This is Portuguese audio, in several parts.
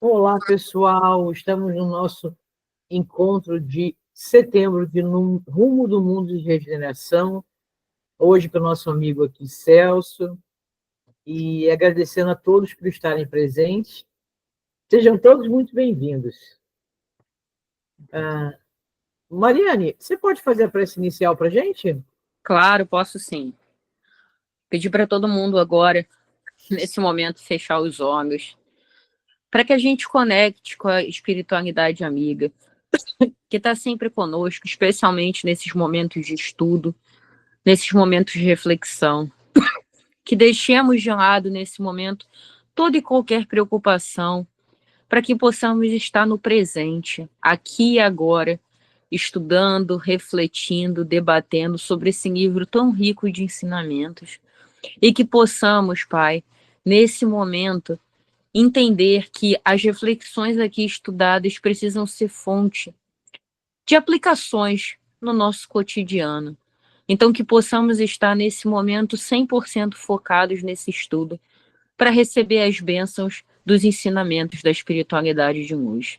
Olá, pessoal. Estamos no nosso encontro de setembro de Rumo do Mundo de Regeneração. Hoje com o nosso amigo aqui, Celso. E agradecendo a todos por estarem presentes. Sejam todos muito bem-vindos. Mariane, você pode fazer a prece inicial para a gente? Claro, posso sim. Pedir para todo mundo agora, nesse momento, fechar os olhos, para que a gente conecte com a espiritualidade amiga, que está sempre conosco, especialmente nesses momentos de estudo, nesses momentos de reflexão, que deixemos de lado, nesse momento, toda e qualquer preocupação, para que possamos estar no presente, aqui e agora, estudando, refletindo, debatendo sobre esse livro tão rico de ensinamentos, e que possamos, Pai, nesse momento, entender que as reflexões aqui estudadas precisam ser fonte de aplicações no nosso cotidiano. Então, que possamos estar nesse momento 100% focados nesse estudo para receber as bênçãos dos ensinamentos da espiritualidade de luz.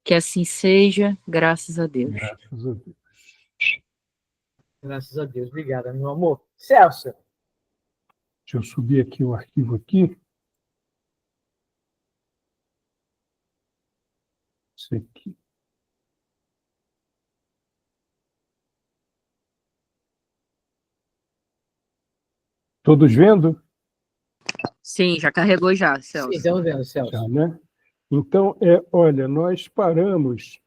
Que assim seja, graças a Deus. Graças a Deus. Graças a Deus. Obrigada, meu amor. Celso. Deixa eu subir aqui o arquivo aqui. Esse aqui. Todos vendo? Sim, já carregou já, Celso. Sim, estamos vendo, Celso. Já, né? Então, olha, nós paramos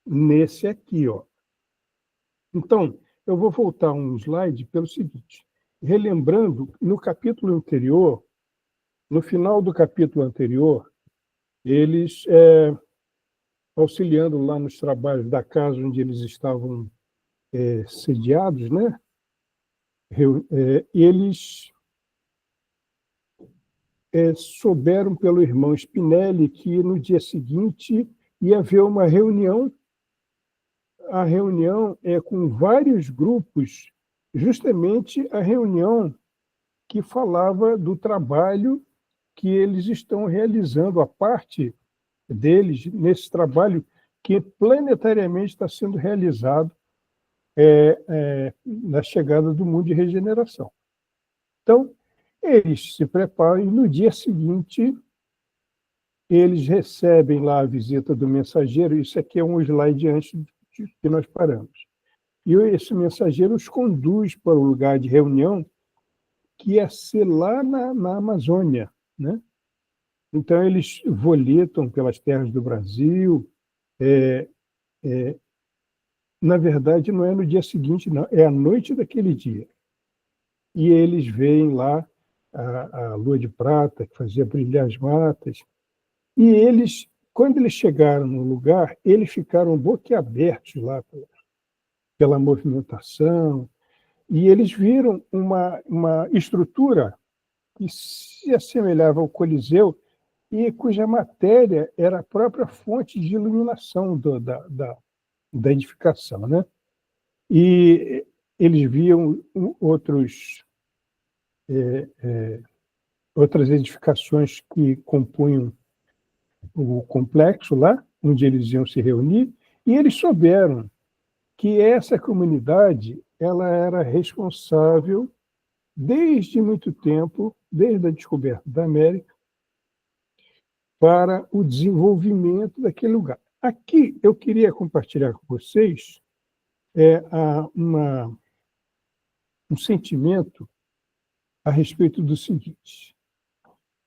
nesse aqui, ó. Então, eu vou voltar um slide pelo seguinte. Relembrando, no capítulo anterior, no final do capítulo anterior, eles, auxiliando lá nos trabalhos da casa onde eles estavam sediados, né? Eles souberam pelo irmão Spinelli que no dia seguinte ia haver uma reunião. A reunião é com vários grupos, justamente a reunião que falava do trabalho que eles estão realizando, a parte deles nesse trabalho que planetariamente está sendo realizado na chegada do mundo de regeneração. Então, eles se preparam e no dia seguinte eles recebem lá a visita do mensageiro. Isso aqui é um slide antes que nós paramos. E esse mensageiro os conduz para o lugar de reunião, que ia ser lá na Amazônia, né? Então, eles volitam pelas terras do Brasil. Na verdade, não é no dia seguinte, não, é à noite daquele dia. E eles veem lá a lua de prata, que fazia brilhar as matas. E eles, quando eles chegaram no lugar, eles ficaram boquiabertos lá pela movimentação, e eles viram uma estrutura que se assemelhava ao Coliseu e cuja matéria era a própria fonte de iluminação da edificação, né? E eles viam outras edificações que compunham o complexo lá, onde eles iam se reunir, e eles souberam que essa comunidade ela era responsável desde muito tempo, desde a descoberta da América, para o desenvolvimento daquele lugar. Aqui eu queria compartilhar com vocês um sentimento a respeito do seguinte.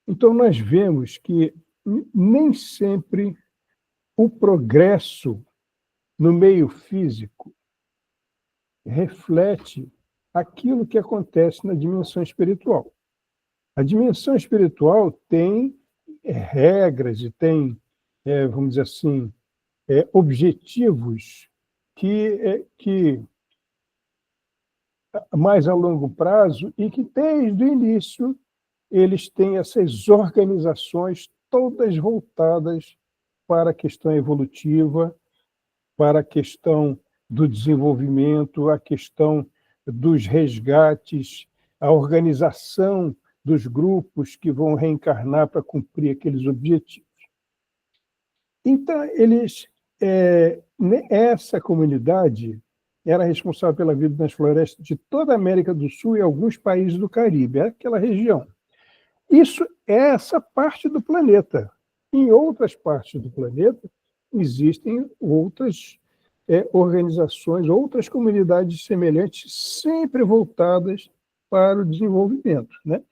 Então, nós vemos que nem sempre o progresso no meio físico reflete aquilo que acontece na dimensão espiritual. A dimensão espiritual tem regras e tem, vamos dizer assim, objetivos que mais a longo prazo e que, desde o início, eles têm essas organizações todas voltadas para a questão evolutiva, para a questão do desenvolvimento, a questão dos resgates, a organização dos grupos que vão reencarnar para cumprir aqueles objetivos. Então, essa comunidade era responsável pela vida nas florestas de toda a América do Sul e alguns países do Caribe, aquela região. Isso é essa parte do planeta. Em outras partes do planeta, existem outras organizações, outras comunidades semelhantes, sempre voltadas para o desenvolvimento, né?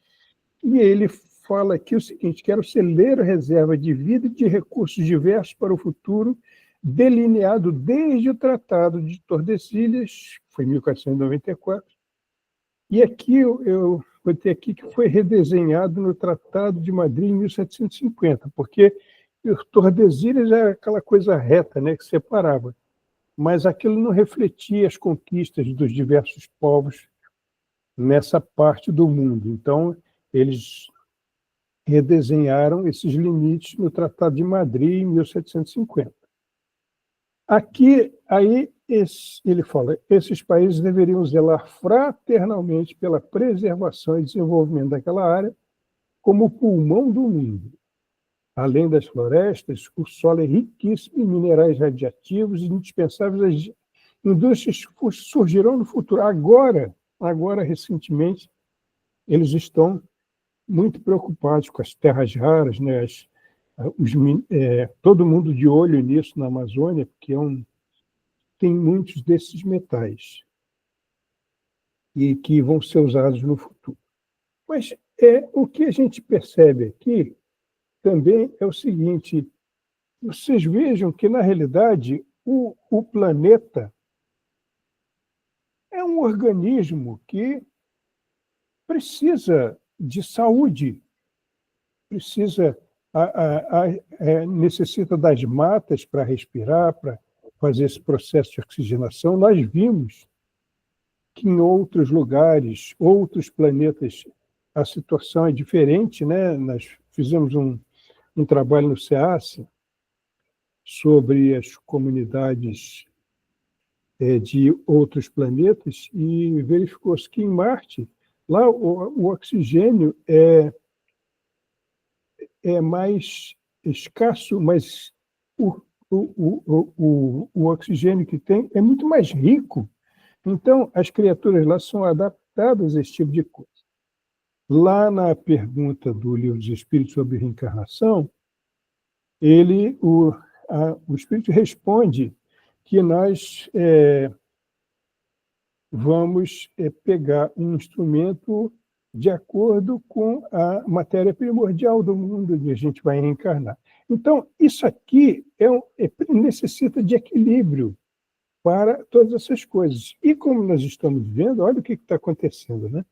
E ele fala aqui o seguinte: quero celeiro reserva de vida e de recursos diversos para o futuro, delineado desde o Tratado de Tordesilhas, que foi em 1494, e aqui eu vou ter aqui que foi redesenhado no Tratado de Madrid em 1750, porque Tordesilhas era aquela coisa reta, né, que separava, mas aquilo não refletia as conquistas dos diversos povos nessa parte do mundo. Então, eles redesenharam esses limites no Tratado de Madrid em 1750. Aqui, aí, ele fala, esses países deveriam zelar fraternalmente pela preservação e desenvolvimento daquela área como o pulmão do mundo. Além das florestas, o solo é riquíssimo em minerais radioativos e indispensáveis às indústrias que surgirão no futuro. Agora, recentemente, eles estão muito preocupados com as terras raras, né? Todo mundo de olho nisso na Amazônia, porque tem muitos desses metais e que vão ser usados no futuro. Mas o que a gente percebe aqui também é o seguinte: vocês vejam que, na realidade, o planeta é um organismo que precisa de saúde, necessita das matas para respirar, para fazer esse processo de oxigenação. Nós vimos que em outros lugares, outros planetas, a situação é diferente, né? Nós fizemos um trabalho no SEACE sobre as comunidades de outros planetas e verificou-se que em Marte, lá o oxigênio é mais escasso, mas o oxigênio que tem é muito mais rico. Então, as criaturas lá são adaptadas a esse tipo de coisa. Lá na pergunta do Livro dos Espíritos sobre reencarnação, o Espírito responde que nós vamos pegar um instrumento de acordo com a matéria primordial do mundo onde a gente vai reencarnar. Então, isso aqui necessita de equilíbrio para todas essas coisas. E como nós estamos vendo, olha o que está acontecendo, né?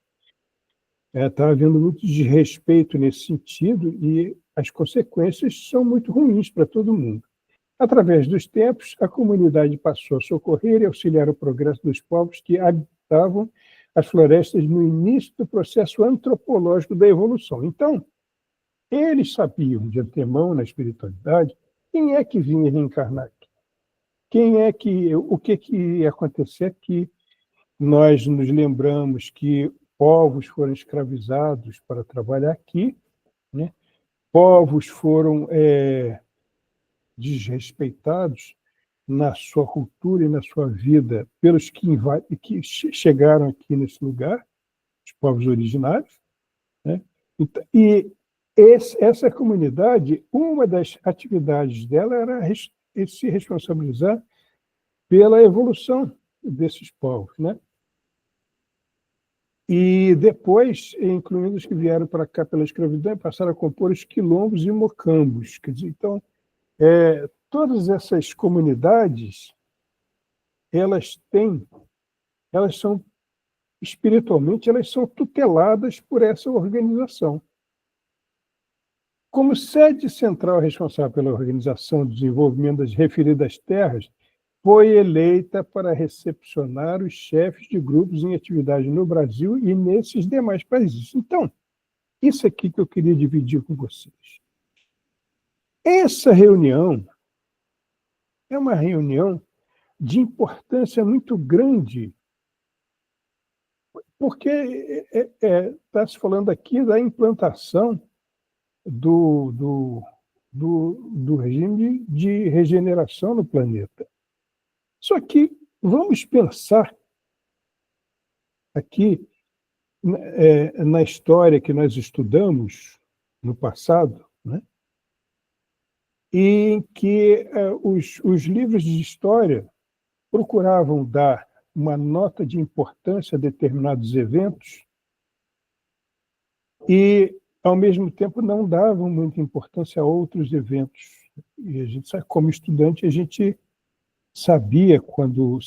Está havendo muito desrespeito nesse sentido e as consequências são muito ruins para todo mundo. Através dos tempos, a comunidade passou a socorrer e auxiliar o progresso dos povos que habitavam as florestas no início do processo antropológico da evolução. Então, eles sabiam de antemão, na espiritualidade, quem é que vinha reencarnar aqui. O que ia acontecer aqui. Nós nos lembramos que povos foram escravizados para trabalhar aqui, né? Povos foram desrespeitados na sua cultura e na sua vida pelos que chegaram aqui nesse lugar, os povos originários, né? E essa comunidade, uma das atividades dela era se responsabilizar pela evolução desses povos, né? E depois, incluindo os que vieram para cá pela escravidão, passaram a compor os quilombos e mocambos. Quer dizer, então, todas essas comunidades, elas são, espiritualmente, elas são tuteladas por essa organização. Como sede central responsável pela organização e desenvolvimento das referidas terras, foi eleita para recepcionar os chefes de grupos em atividade no Brasil e nesses demais países. Então, isso aqui que eu queria dividir com vocês. Essa reunião é uma reunião de importância muito grande, porque está se falando aqui da implantação do regime de regeneração no planeta. Só que vamos pensar aqui na história que nós estudamos no passado, né? Em que os livros de história procuravam dar uma nota de importância a determinados eventos e, ao mesmo tempo, não davam muita importância a outros eventos. E a gente sabe, como estudante, a gente sabia quando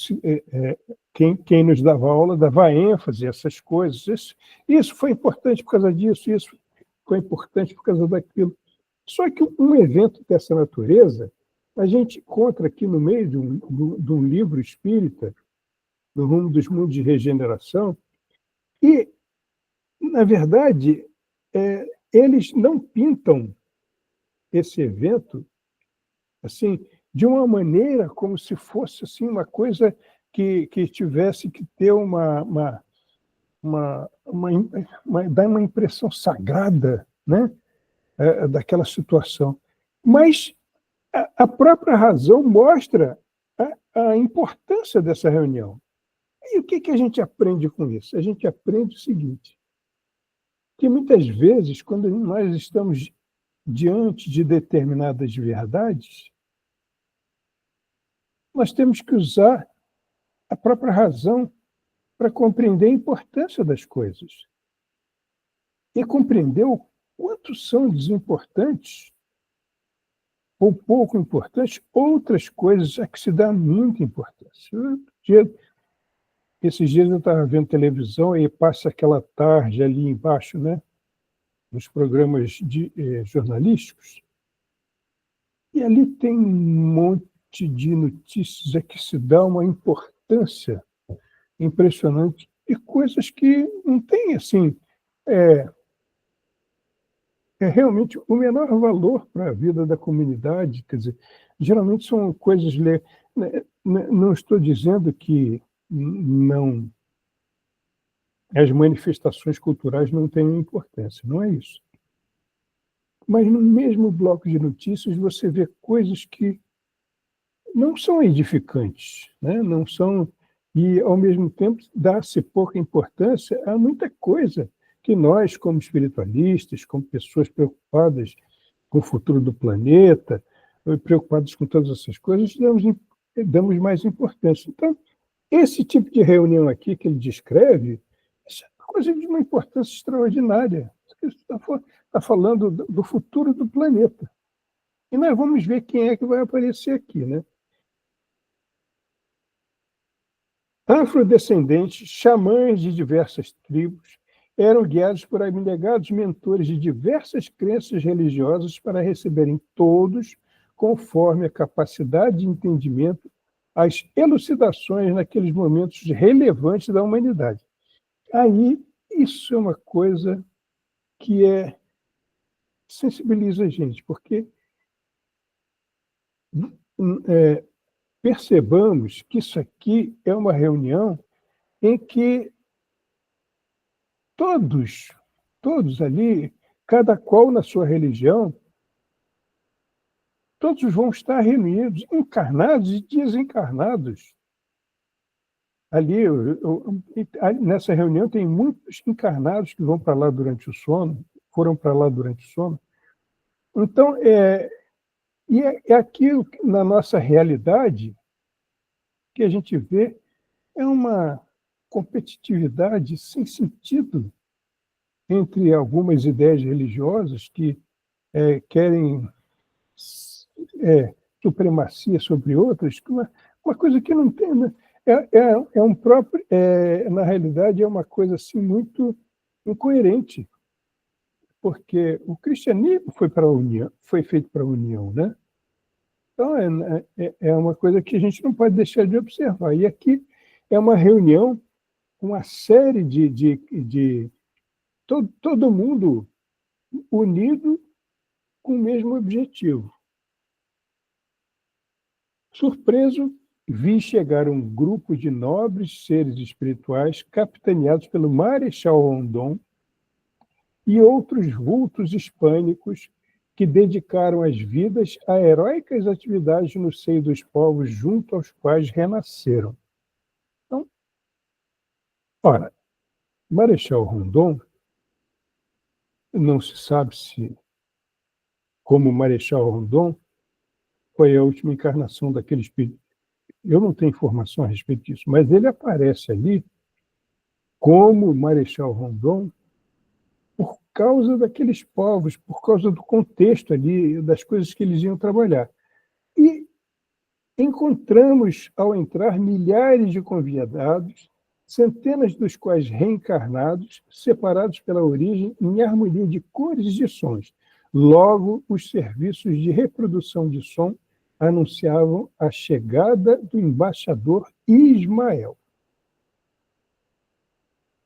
quem nos dava aula dava ênfase a essas coisas. Isso foi importante por causa disso, isso foi importante por causa daquilo. Só que um evento dessa natureza a gente encontra aqui no meio de um livro espírita, No Rumo dos Mundos de Regeneração, e, na verdade, eles não pintam esse evento assim de uma maneira como se fosse assim uma coisa que tivesse que ter dar uma impressão sagrada, né, daquela situação. Mas a própria razão mostra a importância dessa reunião. E o que a gente aprende com isso? A gente aprende o seguinte, que muitas vezes, quando nós estamos diante de determinadas verdades, nós temos que usar a própria razão para compreender a importância das coisas e compreender o quanto são desimportantes ou pouco importantes outras coisas a que se dá muita importância. Esses dias eu estava vendo televisão e passa aquela tarde ali embaixo, né, nos programas jornalísticos, e ali tem um monte de notícias a que se dá uma importância impressionante e coisas que não têm, assim, realmente o menor valor para a vida da comunidade. Quer dizer, geralmente são coisas... Não estou dizendo que não, as manifestações culturais não têm importância, não é isso. Mas no mesmo bloco de notícias você vê coisas que não são edificantes, né? Não são, e ao mesmo tempo dá-se pouca importância a muita coisa que nós, como espiritualistas, como pessoas preocupadas com o futuro do planeta, preocupados com todas essas coisas, damos mais importância. Então, esse tipo de reunião aqui que ele descreve, isso é uma coisa de uma importância extraordinária. Está falando do futuro do planeta. E nós vamos ver quem é que vai aparecer aqui, né? Afrodescendentes, xamãs de diversas tribos, eram guiados por abnegados mentores de diversas crenças religiosas para receberem todos, conforme a capacidade de entendimento, as elucidações naqueles momentos relevantes da humanidade. Aí, isso é uma coisa que sensibiliza a gente, porque percebamos que isso aqui é uma reunião em que todos ali, cada qual na sua religião, todos vão estar reunidos, encarnados e desencarnados. Ali, nessa reunião, tem muitos encarnados que vão para lá durante o sono, foram para lá durante o sono. Então, aquilo na nossa realidade que a gente vê é uma competitividade sem sentido entre algumas ideias religiosas que querem supremacia sobre outras, uma coisa que não tem, né? Na realidade, é uma coisa assim muito incoerente, porque o cristianismo foi feito para a união, né? Então, é uma coisa que a gente não pode deixar de observar. E aqui é uma reunião, uma série de todo mundo unido com o mesmo objetivo. Surpreso, vi chegar um grupo de nobres seres espirituais capitaneados pelo Marechal Rondon e outros vultos hispânicos que dedicaram as vidas a heróicas atividades no seio dos povos junto aos quais renasceram. Então, ora, Marechal Rondon, não se sabe se, como Marechal Rondon, foi a última encarnação daquele espírito. Eu não tenho informação a respeito disso, mas ele aparece ali como Marechal Rondon por causa daqueles povos, por causa do contexto ali, das coisas que eles iam trabalhar. E encontramos, ao entrar, milhares de convidados, centenas dos quais reencarnados, separados pela origem em harmonia de cores e de sons. Logo, os serviços de reprodução de som anunciavam a chegada do embaixador Ismael.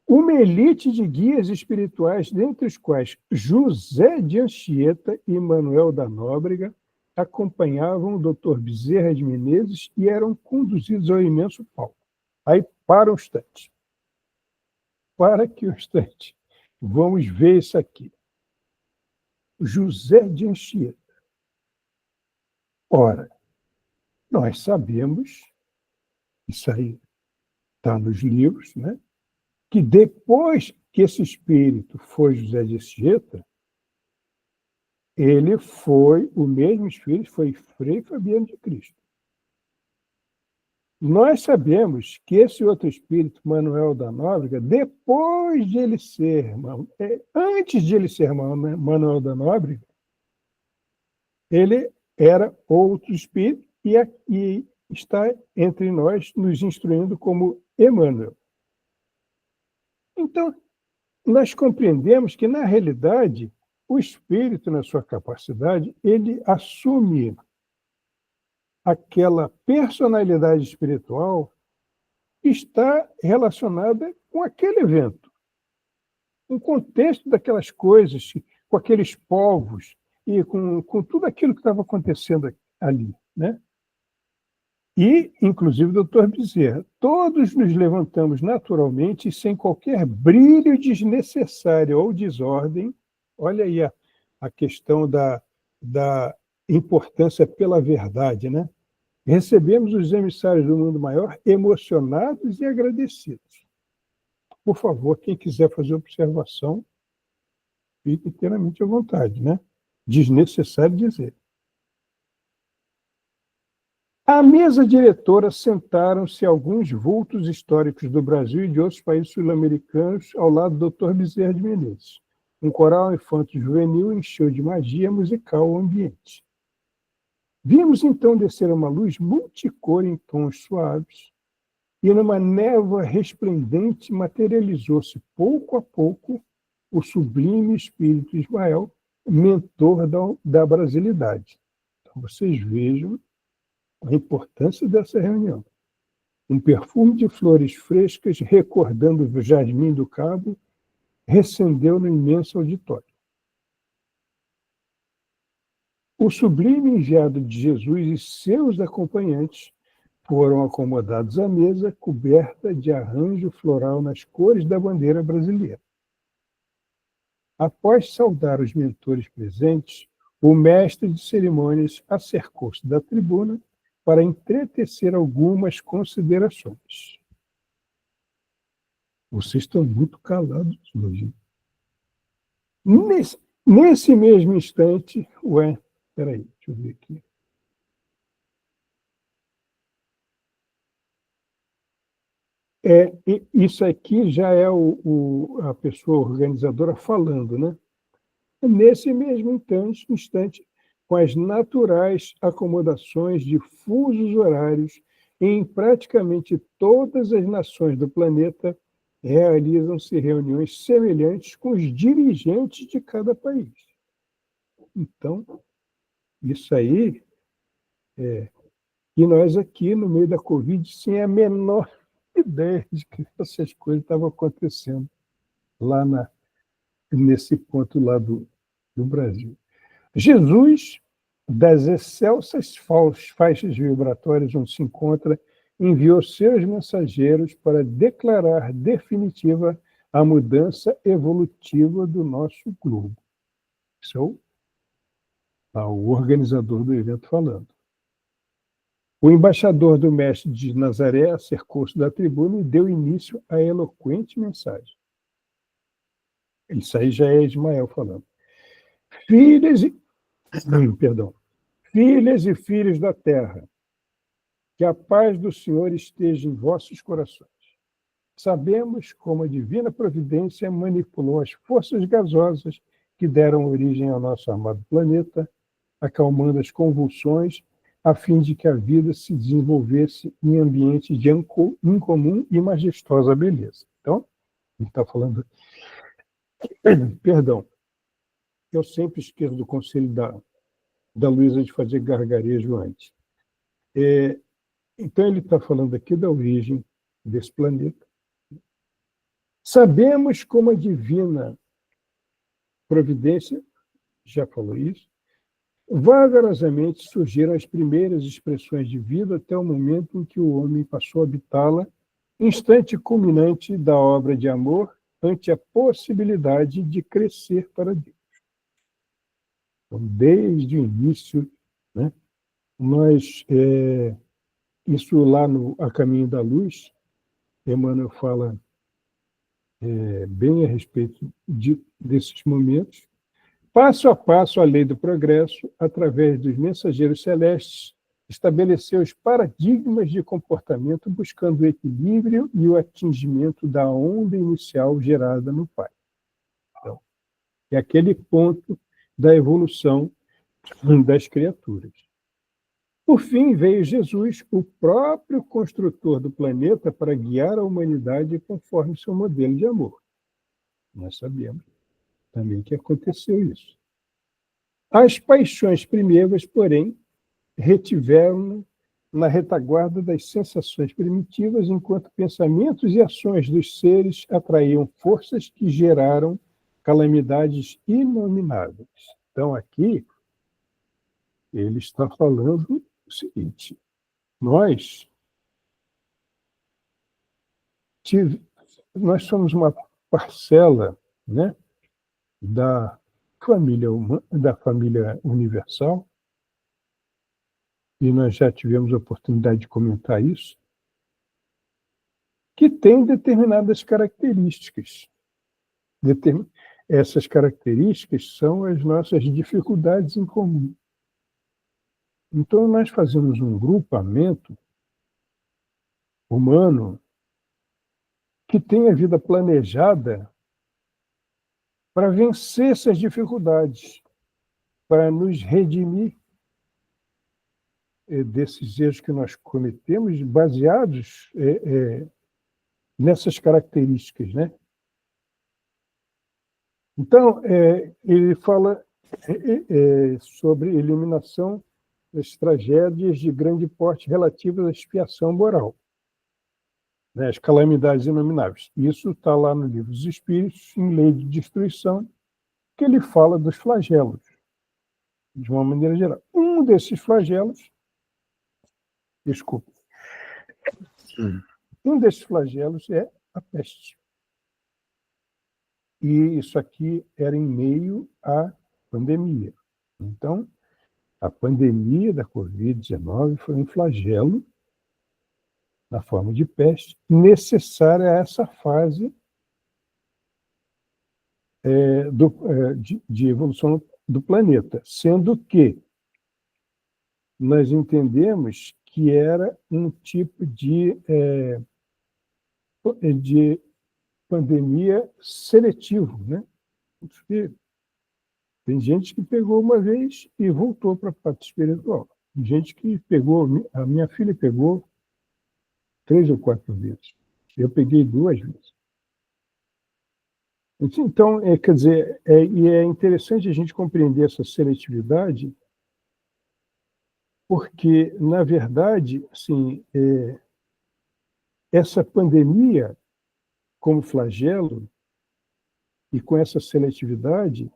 Uma elite de guias espirituais, dentre os quais José de Anchieta e Manuel da Nóbrega, acompanhavam o Dr. Bezerra de Menezes e eram conduzidos ao imenso palco. Aí, para um instante. Para que um instante. Vamos ver isso aqui. José de Anchieta. Ora, nós sabemos, isso aí está nos livros, né? Que depois que esse espírito foi José de Anchieta, ele foi, o mesmo espírito foi Frei Fabiano de Cristo. Nós sabemos que esse outro espírito, Manuel da Nóbrega, depois de ele ser, antes de ele ser Manuel da Nóbrega, ele era outro espírito e está entre nós nos instruindo como Emmanuel. Então, nós compreendemos que, na realidade, o espírito, na sua capacidade, ele assume aquela personalidade espiritual que está relacionada com aquele evento, com o contexto daquelas coisas, com aqueles povos e com tudo aquilo que estava acontecendo ali, né? E, inclusive, o doutor Bezerra, todos nos levantamos naturalmente e sem qualquer brilho desnecessário ou desordem. Olha aí a questão da importância pela verdade, né? Recebemos os emissários do mundo maior emocionados e agradecidos. Por favor, quem quiser fazer observação, fique inteiramente à vontade, né? Desnecessário dizer. À mesa diretora sentaram-se alguns vultos históricos do Brasil e de outros países sul-americanos ao lado do Dr. Bezerra de Menezes. Um coral infanto-juvenil encheu de magia musical o ambiente. Vimos então descer uma luz multicor em tons suaves e numa névoa resplendente materializou-se pouco a pouco o sublime espírito Ismael, mentor da brasilidade. Então vocês vejam a importância dessa reunião. Um perfume de flores frescas, recordando o jasmim do cabo, recendeu no imenso auditório. O sublime enviado de Jesus e seus acompanhantes foram acomodados à mesa, coberta de arranjo floral nas cores da bandeira brasileira. Após saudar os mentores presentes, o mestre de cerimônias acercou-se da tribuna para entretecer algumas considerações. Vocês estão muito calados hoje. Nesse mesmo instante, peraí, deixa eu ver aqui. Isso aqui já é a pessoa organizadora falando, né? Nesse mesmo instante, com as naturais acomodações de fusos horários, em praticamente todas as nações do planeta, realizam-se reuniões semelhantes com os dirigentes de cada país. Então, isso aí e nós aqui, no meio da Covid, sem a menor ideia de que essas coisas estavam acontecendo lá nesse ponto lá do Brasil. Jesus, das excelsas faixas vibratórias onde se encontra, enviou seus mensageiros para declarar definitiva a mudança evolutiva do nosso globo. Isso o organizador do evento falando. O embaixador do mestre de Nazaré acercou-se da tribuna e deu início à eloquente mensagem. Isso aí já é Ismael falando. Filhas e, filhas e filhos da terra, que a paz do Senhor esteja em vossos corações. Sabemos como a divina providência manipulou as forças gasosas que deram origem ao nosso amado planeta, acalmando as convulsões, a fim de que a vida se desenvolvesse em ambiente de incomum e majestosa beleza. Então, ele está falando... Perdão, eu sempre esqueço do conselho da Luísa de fazer gargarejo antes. Então, ele está falando aqui da origem desse planeta. Sabemos como a divina providência, já falou isso, vagarosamente surgiram as primeiras expressões de vida até o momento em que o homem passou a habitá-la, instante culminante da obra de amor ante a possibilidade de crescer para Deus. Então, desde o início, né, isso lá no A Caminho da Luz, Emmanuel fala bem a respeito desses momentos. Passo a passo, a lei do progresso, através dos mensageiros celestes, estabeleceu os paradigmas de comportamento buscando o equilíbrio e o atingimento da onda inicial gerada no Pai. Então, é aquele ponto da evolução das criaturas. Por fim, veio Jesus, o próprio construtor do planeta, para guiar a humanidade conforme seu modelo de amor. Nós sabemos também que aconteceu isso. As paixões primeiras, porém, retiveram na retaguarda das sensações primitivas, enquanto pensamentos e ações dos seres atraíam forças que geraram calamidades inomináveis. Então, aqui, ele está falando o seguinte: nós somos uma parcela, né, da família universal, e nós já tivemos a oportunidade de comentar isso, que tem determinadas características. Essas características são as nossas dificuldades em comum. Então, nós fazemos um grupamento humano que tem a vida planejada para vencer essas dificuldades, para nos redimir desses erros que nós cometemos, baseados nessas características, né? Então, ele fala sobre eliminação das tragédias de grande porte relativas à expiação moral, né, as calamidades inomináveis. Isso está lá no Livro dos Espíritos, em Lei de Destruição, que ele fala dos flagelos, de uma maneira geral. Um desses flagelos, um desses flagelos é a peste. E isso aqui era em meio à pandemia. Então, a pandemia da Covid-19 foi um flagelo na forma de peste, necessária a essa fase de evolução do planeta, sendo que nós entendemos que era um tipo de pandemia seletivo, né? Porque tem gente que pegou uma vez e voltou para a parte espiritual. Tem gente que pegou, a minha filha pegou 3 ou 4 vezes. Eu peguei 2 vezes. Então, quer dizer, e é interessante a gente compreender essa seletividade, porque, na verdade, assim, essa pandemia, como flagelo, e com essa seletividade,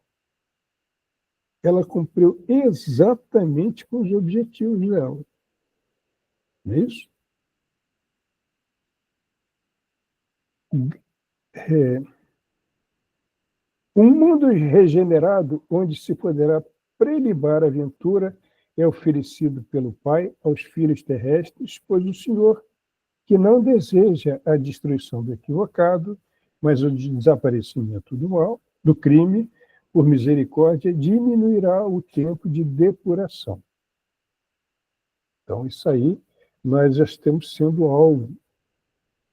ela cumpriu exatamente com os objetivos dela. Não é isso? Um mundo regenerado onde se poderá prelibar a aventura é oferecido pelo Pai aos filhos terrestres, pois o Senhor, que não deseja a destruição do equivocado, mas o desaparecimento do mal, do crime, por misericórdia, diminuirá o tempo de depuração. Então, isso aí, nós já estamos sendo alvo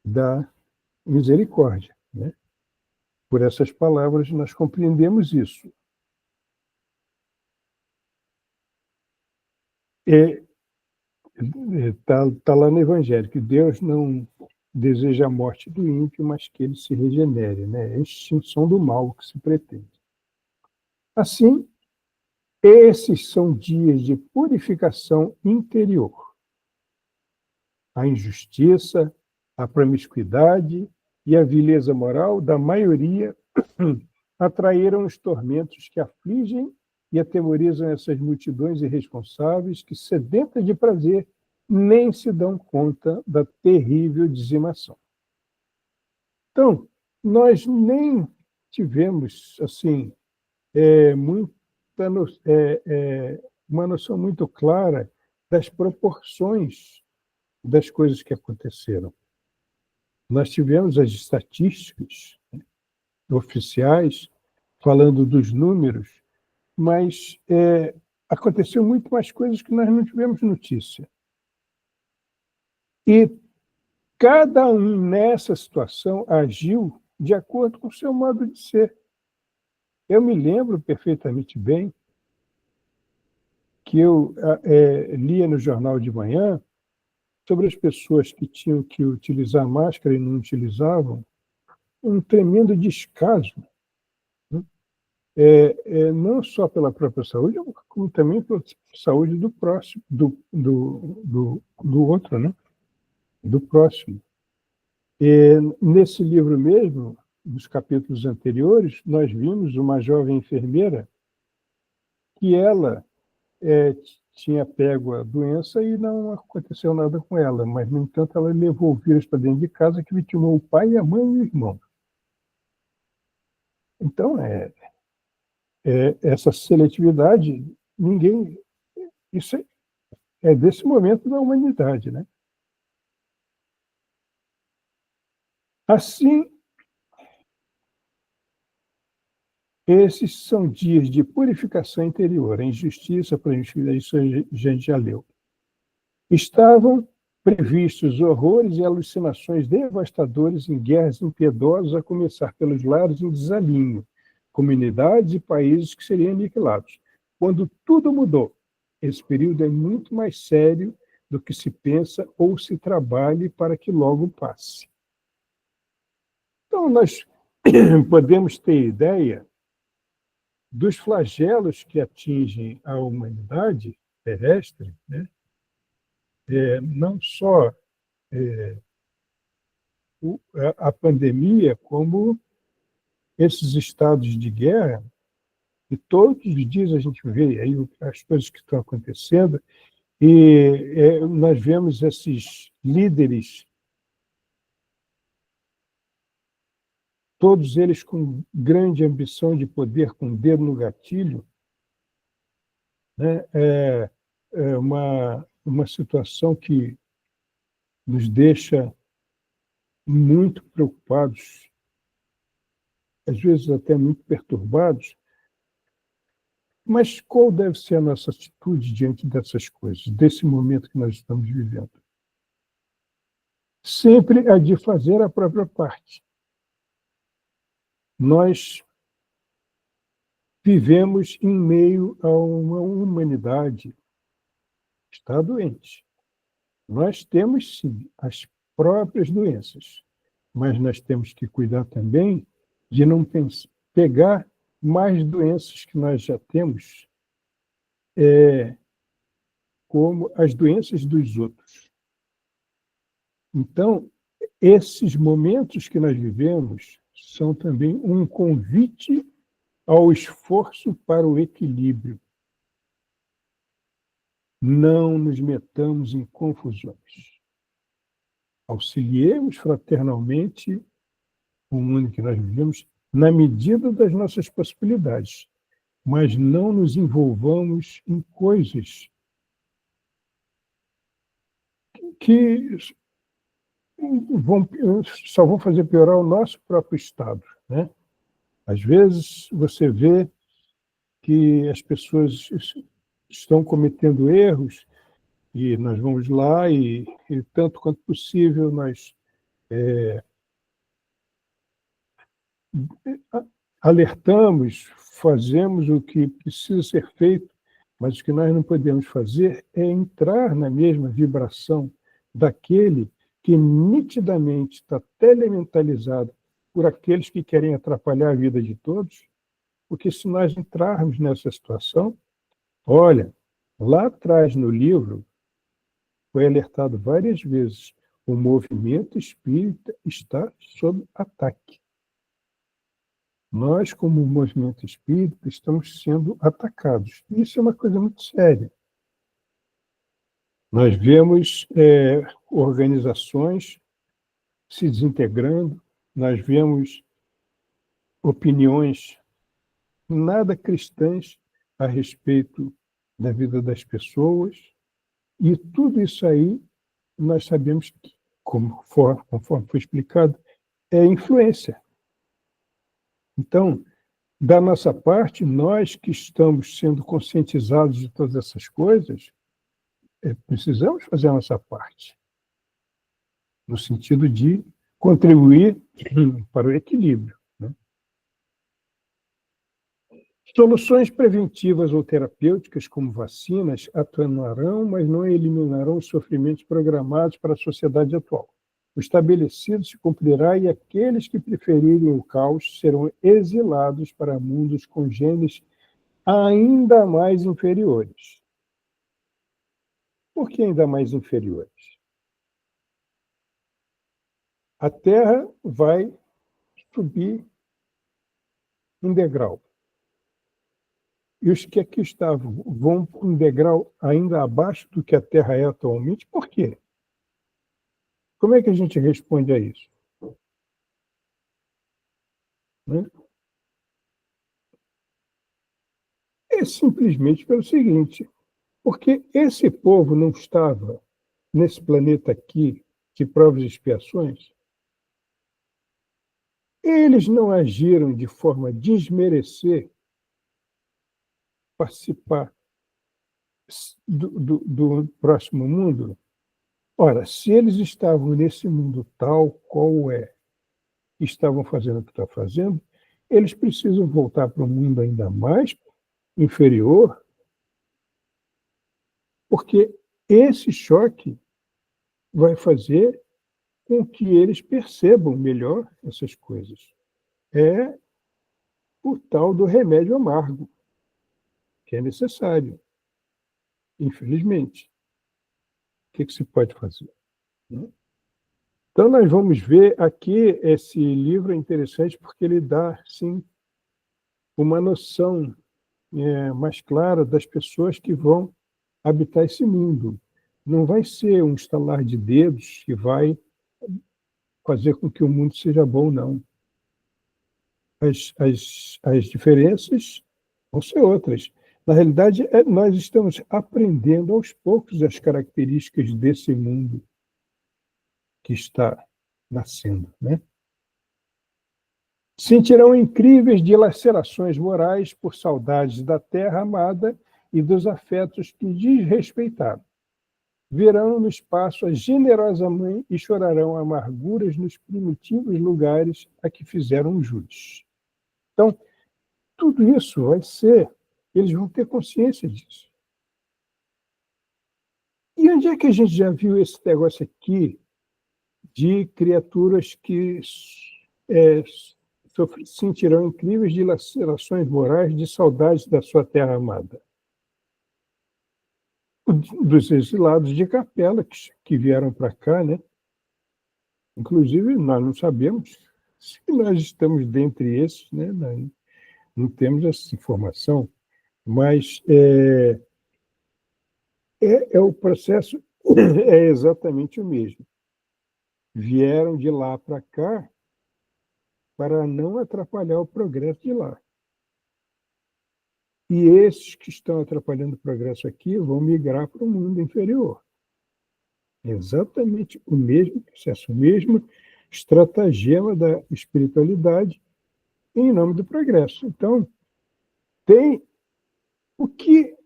da misericórdia, né? Por essas palavras, nós compreendemos isso. Está lá no Evangelho que Deus não deseja a morte do ímpio, mas que ele se regenere, né? É a extinção do mal que se pretende. Assim, esses são dias de purificação interior. A injustiça, a promiscuidade e a vileza moral da maioria atraíram os tormentos que afligem e atemorizam essas multidões irresponsáveis que, sedentas de prazer, nem se dão conta da terrível dizimação. Então, nós nem tivemos assim uma noção muito clara das proporções das coisas que aconteceram. Nós tivemos as estatísticas, né, oficiais falando dos números, mas aconteceu muito mais coisas que nós não tivemos notícia. E cada um nessa situação agiu de acordo com o seu modo de ser. Eu me lembro perfeitamente bem que eu lia no jornal de manhã sobre as pessoas que tinham que utilizar máscara e não utilizavam, um tremendo descaso, né? Não só pela própria saúde, como também pela saúde do próximo, do outro, né? Do próximo. E nesse livro mesmo, nos capítulos anteriores, nós vimos uma jovem enfermeira que ela tinha pego a doença e não aconteceu nada com ela, mas, no entanto, ela levou o vírus para dentro de casa, que vitimou o pai, a mãe e o irmão. Então, essa seletividade, isso é desse momento da humanidade, né? Assim, esses são dias de purificação interior, a injustiça, para isso a gente já leu. Estavam previstos horrores e alucinações devastadores em guerras impiedosas, a começar pelos lares em desalinho, comunidades e países que seriam aniquilados. Quando tudo mudou, esse período é muito mais sério do que se pensa ou se trabalhe para que logo passe. Então, nós podemos ter ideia dos flagelos que atingem a humanidade terrestre, né? Não só a pandemia, como esses estados de guerra, e todos os dias a gente vê aí as coisas que estão acontecendo, e nós vemos esses líderes, todos eles com grande ambição de poder, com o dedo no gatilho, né? Uma situação que nos deixa muito preocupados, às vezes até muito perturbados. Mas qual deve ser a nossa atitude diante dessas coisas, desse momento que nós estamos vivendo? Sempre a de fazer a própria parte. Nós vivemos em meio a uma humanidade que está doente. Nós temos, sim, as próprias doenças, mas nós temos que cuidar também de não pegar mais doenças que nós já temos, como as doenças dos outros. Então, esses momentos que nós vivemos são também um convite ao esforço para o equilíbrio. Não nos metamos em confusões. Auxiliemos fraternalmente o mundo que nós vivemos na medida das nossas possibilidades. mas não nos envolvamos em coisas que só vão fazer piorar o nosso próprio estado, né? Às vezes você vê que as pessoas estão cometendo erros e nós vamos lá e tanto quanto possível, nós alertamos, fazemos o que precisa ser feito, mas o que nós não podemos fazer é entrar na mesma vibração daquele que nitidamente está telementalizado por aqueles que querem atrapalhar a vida de todos, porque se nós entrarmos nessa situação, olha, lá atrás no livro foi alertado várias vezes, o movimento espírita está sob ataque. Nós, como movimento espírita, estamos sendo atacados. Isso é uma coisa muito séria. Nós vemos organizações se desintegrando, nós vemos opiniões nada cristãs a respeito da vida das pessoas, e tudo isso aí nós sabemos que, conforme foi explicado, é influência. Então, da nossa parte, nós que estamos sendo conscientizados de todas essas coisas, precisamos fazer a nossa parte, no sentido de contribuir para o equilíbrio, né? Soluções preventivas ou terapêuticas, como vacinas, atenuarão, mas não eliminarão os sofrimentos programados para a sociedade atual. O estabelecido se cumprirá e aqueles que preferirem o caos serão exilados para mundos com genes ainda mais inferiores. Por que ainda mais inferiores? A Terra vai subir um degrau. E os que aqui estavam vão para um degrau ainda abaixo do que a Terra é atualmente. Por quê? Como é que a gente responde a isso? Né? É simplesmente pelo seguinte, porque esse povo não estava nesse planeta aqui de provas e expiações. Eles não agiram de forma a desmerecer participar do próximo mundo. Ora, se eles estavam nesse mundo tal qual é, estavam fazendo o que estão fazendo, eles precisam voltar para um mundo ainda mais inferior, porque esse choque vai fazer com que eles percebam melhor essas coisas. É o tal do remédio amargo, que é necessário, infelizmente. O que se pode fazer? Então, nós vamos ver aqui, esse livro é interessante porque ele dá, sim, uma noção mais clara das pessoas que vão habitar esse mundo. Não vai ser um estalar de dedos que vai fazer com que o mundo seja bom, não. As diferenças vão ser outras. Na realidade, nós estamos aprendendo aos poucos as características desse mundo que está nascendo, né? Sentirão incríveis dilacerações morais por saudades da terra amada e dos afetos que desrespeitaram. Verão no espaço a generosa mãe e chorarão amarguras nos primitivos lugares a que fizeram jus. Então, tudo isso vai ser, eles vão ter consciência disso. E onde é que a gente já viu esse negócio aqui de criaturas que sentirão incríveis dilacerações morais de saudades da sua terra amada? Dos exilados de Capela que vieram para cá, né? Inclusive, nós não sabemos se nós estamos dentre esses, né? Nós não temos essa informação, mas o processo é exatamente o mesmo. Vieram de lá para cá para não atrapalhar o progresso de lá. E esses que estão atrapalhando o progresso aqui vão migrar para o mundo inferior. Exatamente o mesmo processo, o mesmo estratagema da espiritualidade em nome do progresso. Então, tem o que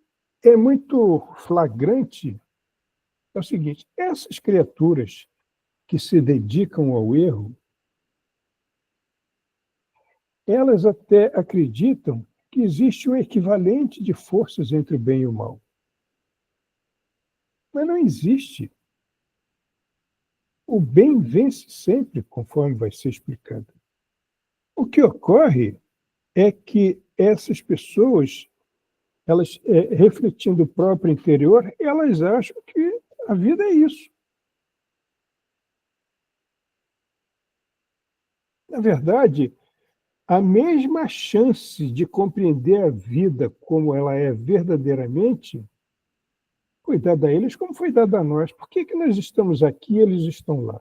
é muito flagrante é o seguinte: essas criaturas que se dedicam ao erro, elas até acreditam que existe um equivalente de forças entre o bem e o mal. Mas não existe. O bem vence sempre, conforme vai ser explicado. O que ocorre é que essas pessoas, elas, refletindo o próprio interior, elas acham que a vida é isso. Na verdade, a mesma chance de compreender a vida como ela é verdadeiramente foi dada a eles como foi dada a nós. Por que nós estamos aqui e eles estão lá?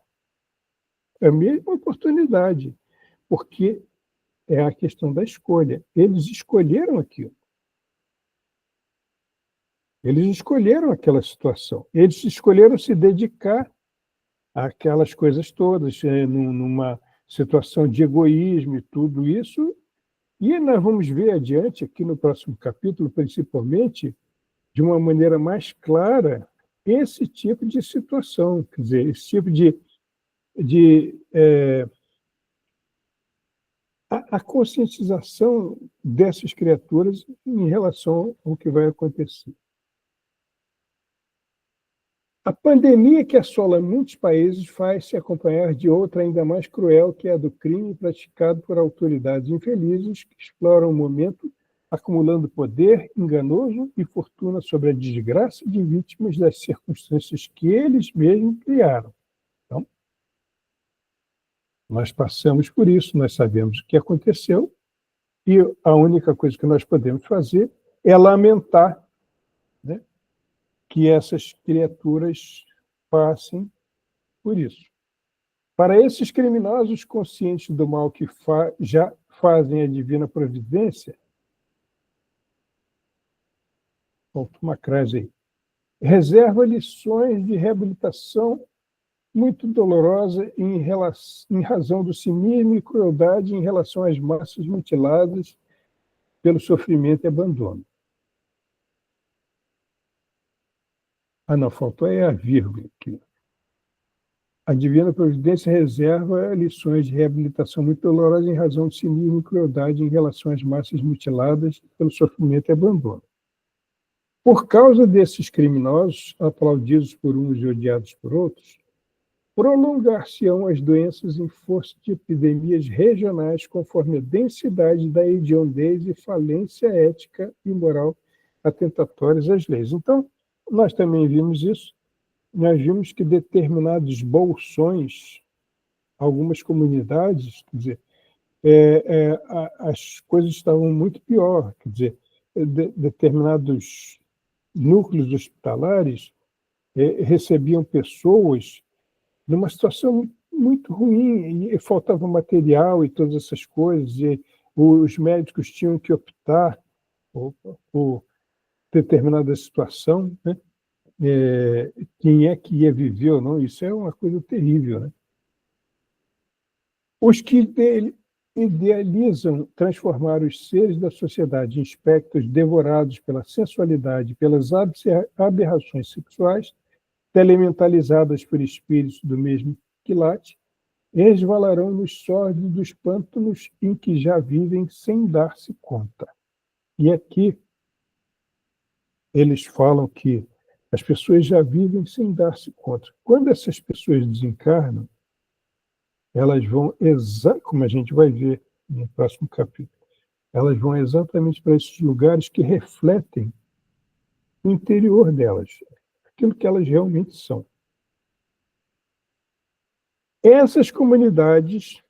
É a mesma oportunidade, porque é a questão da escolha. Eles escolheram aquilo. Eles escolheram aquela situação. Eles escolheram se dedicar àquelas coisas todas, numa situação de egoísmo e tudo isso. E nós vamos ver adiante, aqui no próximo capítulo, principalmente, de uma maneira mais clara, esse tipo de situação, quer dizer, esse tipo a conscientização dessas criaturas em relação ao que vai acontecer. A pandemia que assola muitos países faz-se acompanhar de outra ainda mais cruel, que é a do crime praticado por autoridades infelizes que exploram o momento, acumulando poder enganoso e fortuna sobre a desgraça de vítimas das circunstâncias que eles mesmos criaram. Então, nós passamos por isso, nós sabemos o que aconteceu, e a única coisa que nós podemos fazer é lamentar, né, que essas criaturas passem por isso. Para esses criminosos conscientes do mal que já fazem a divina providência, falta uma crase aí, reserva lições de reabilitação muito dolorosa em razão do cinismo e crueldade em relação às massas mutiladas pelo sofrimento e abandono. Ah, não, faltou a vírgula aqui. A divina providência reserva lições de reabilitação muito dolorosas em razão do cinismo e crueldade em relação às massas mutiladas pelo sofrimento e abandono. Por causa desses criminosos, aplaudidos por uns e odiados por outros, prolongar-se-ão as doenças em força de epidemias regionais conforme a densidade da hediondez e falência ética e moral atentatórias às leis. Então, nós também vimos isso. Nós vimos que determinados bolsões, algumas comunidades, quer dizer, as coisas estavam muito pior, quer dizer, determinados núcleos hospitalares recebiam pessoas numa situação muito ruim, e faltava material e todas essas coisas, e os médicos tinham que optar por determinada situação, né? Quem é que ia viver ou não, isso é uma coisa terrível, né? Os que idealizam transformar os seres da sociedade em espectros devorados pela sensualidade, pelas aberrações sexuais, telementalizadas por espíritos do mesmo quilate, resvalarão nos sórdidos pântanos em que já vivem sem dar-se conta. E aqui eles falam que as pessoas já vivem sem dar-se conta. Quando essas pessoas desencarnam, elas vão, como a gente vai ver no próximo capítulo, elas vão exatamente para esses lugares que refletem o interior delas, aquilo que elas realmente são. Essas comunidades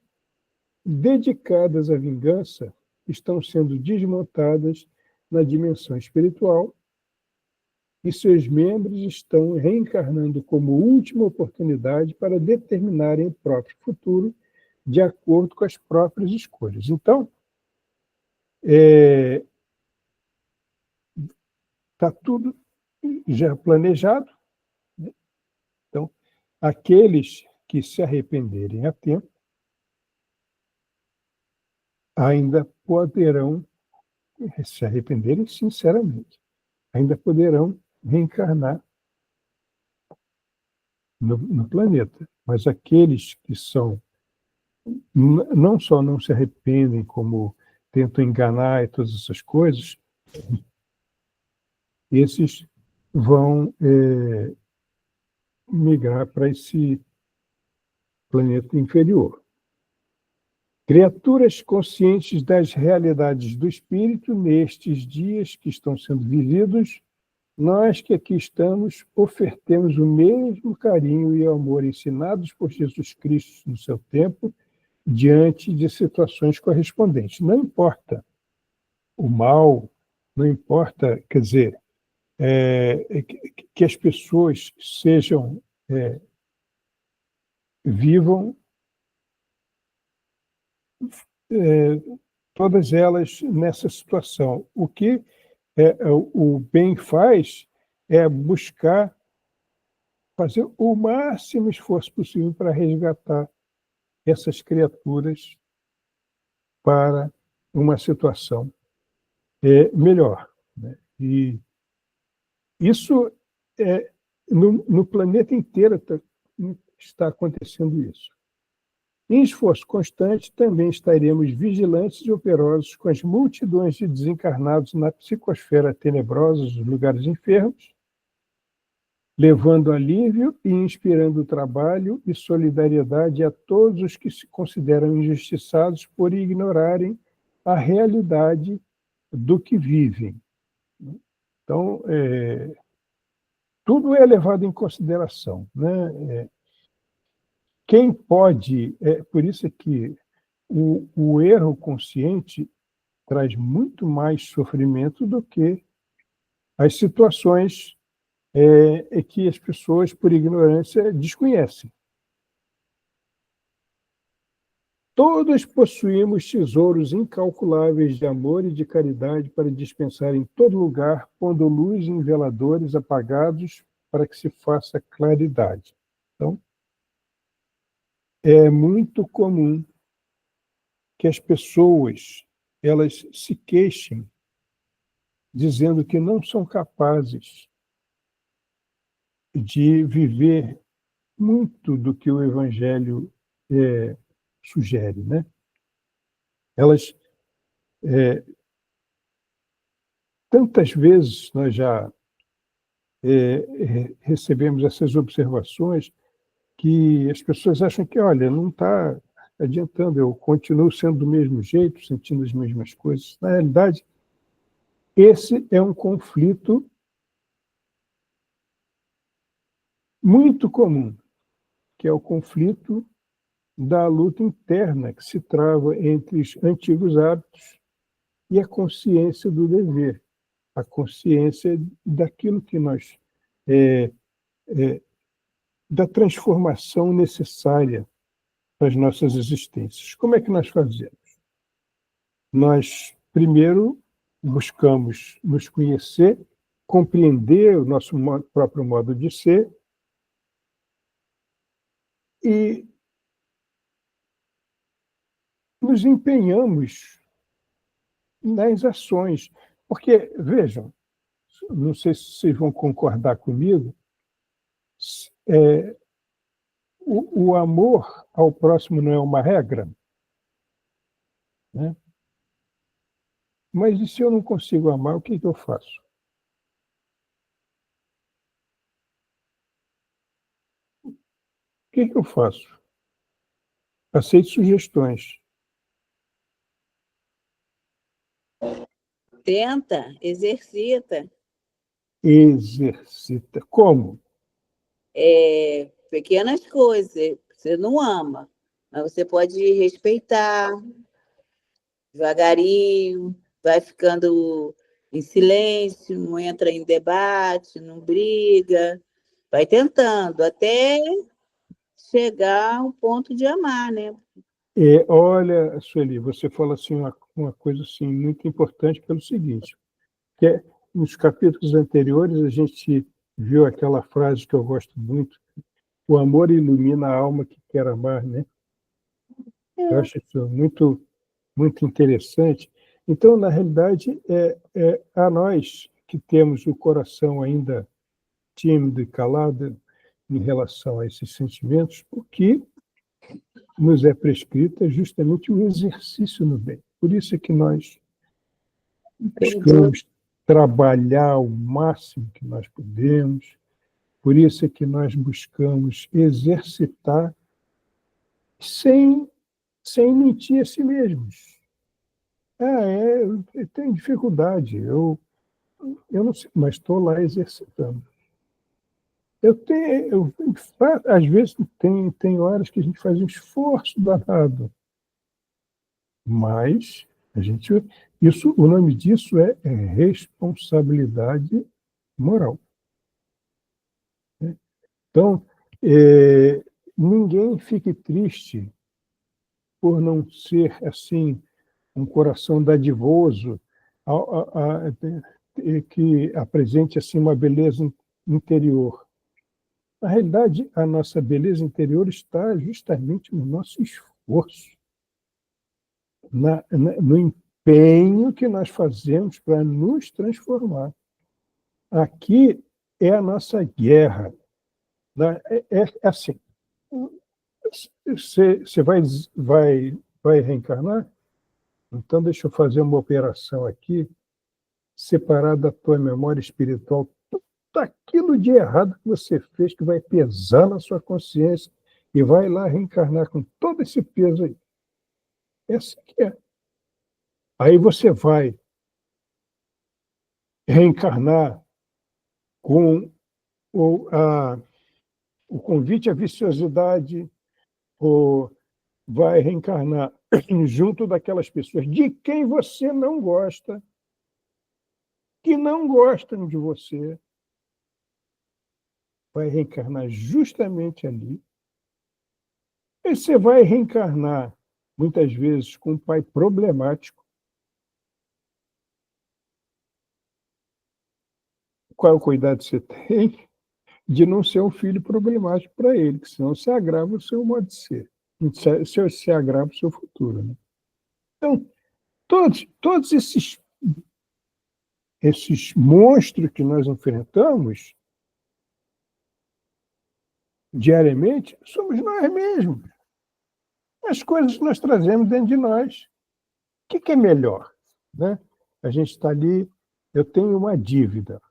dedicadas à vingança estão sendo desmontadas na dimensão espiritual e seus membros estão reencarnando como última oportunidade para determinarem o próprio futuro de acordo com as próprias escolhas. Então, está tudo já planejado, né? Então, aqueles que se arrependerem a tempo ainda poderão se arrependerem sinceramente, ainda poderão reencarnar no planeta. Mas aqueles que são não só não se arrependem, como tentam enganar e todas essas coisas, esses vão migrar para esse planeta inferior. Criaturas conscientes das realidades do espírito, nestes dias que estão sendo vividos, nós que aqui estamos, ofertemos o mesmo carinho e amor ensinados por Jesus Cristo no seu tempo, diante de situações correspondentes. Não importa o mal, não importa, quer dizer, que as pessoas sejam, vivam, todas elas nessa situação. O que o bem faz é buscar fazer o máximo esforço possível para resgatar essas criaturas para uma situação melhor, né? E isso no planeta inteiro está acontecendo isso. Em esforço constante, também estaremos vigilantes e operosos com as multidões de desencarnados na psicosfera tenebrosa dos lugares enfermos, levando alívio e inspirando trabalho e solidariedade a todos os que se consideram injustiçados por ignorarem a realidade do que vivem. Então, tudo é levado em consideração, né? Quem pode... por isso que o erro consciente traz muito mais sofrimento do que as situações que as pessoas, por ignorância, desconhecem. Todos possuímos tesouros incalculáveis de amor e de caridade para dispensar em todo lugar, pondo luz em veladores apagados para que se faça claridade. Então, é muito comum que as pessoas elas se queixem dizendo que não são capazes de viver muito do que o Evangelho sugere, né? Elas, tantas vezes nós já recebemos essas observações que as pessoas acham que, olha, não está adiantando, eu continuo sendo do mesmo jeito, sentindo as mesmas coisas. Na realidade, esse é um conflito muito comum, que é o conflito da luta interna que se trava entre os antigos hábitos e a consciência do dever, a consciência daquilo que nós... da transformação necessária para as nossas existências. Como é que nós fazemos? Nós, primeiro, buscamos nos conhecer, compreender o nosso próprio modo de ser e nos empenhamos nas ações. Porque, vejam, não sei se vocês vão concordar comigo, o amor ao próximo não é uma regra, né? Mas e se eu não consigo amar, o que eu faço? O que eu faço? Aceito sugestões. Tenta, exercita. Exercita. Como? Pequenas coisas. Você não ama, mas você pode respeitar devagarinho, vai ficando em silêncio, não entra em debate, não briga, vai tentando até chegar ao ponto de amar, né? Olha, Sueli, você fala assim uma coisa assim, muito importante pelo seguinte, que nos capítulos anteriores, a gente viu aquela frase que eu gosto muito: o amor ilumina a alma que quer amar, né? Eu acho isso muito, muito interessante. Então, na realidade, a nós que temos o coração ainda tímido e calado em relação a esses sentimentos, porque nos é prescrito justamente o exercício no bem. Por isso é que nós buscamos trabalhar o máximo que nós podemos, por isso é que nós buscamos exercitar sem mentir a si mesmos. Eu tenho dificuldade, eu não sei, mas estou lá exercitando. Às vezes tem horas que a gente faz um esforço danado, mas o nome disso é responsabilidade moral. Então, ninguém fique triste por não ser assim um coração dadivoso, que apresente assim uma beleza interior. Na realidade, a nossa beleza interior está justamente no nosso esforço, no empenho que nós fazemos para nos transformar. Aqui é a nossa guerra. É assim, você vai reencarnar? Então, deixa eu fazer uma operação aqui, separar da tua memória espiritual daquilo de errado que você fez, que vai pesar na sua consciência, e vai lá reencarnar com todo esse peso aí. Essa que é. Aí você vai reencarnar com o convite à viciosidade, ou vai reencarnar junto daquelas pessoas de quem você não gosta, que não gostam de você, vai reencarnar justamente ali. E você vai reencarnar, muitas vezes, com um pai problemático. Qual é o cuidado que você tem de não ser um filho problemático para ele, que senão você agrava o seu modo de ser. Você agrava o seu futuro. Né? Então, todos esses monstros que nós enfrentamos diariamente, somos nós mesmos. As coisas que nós trazemos dentro de nós. O que é melhor? Né? A gente está ali, eu tenho uma dívida.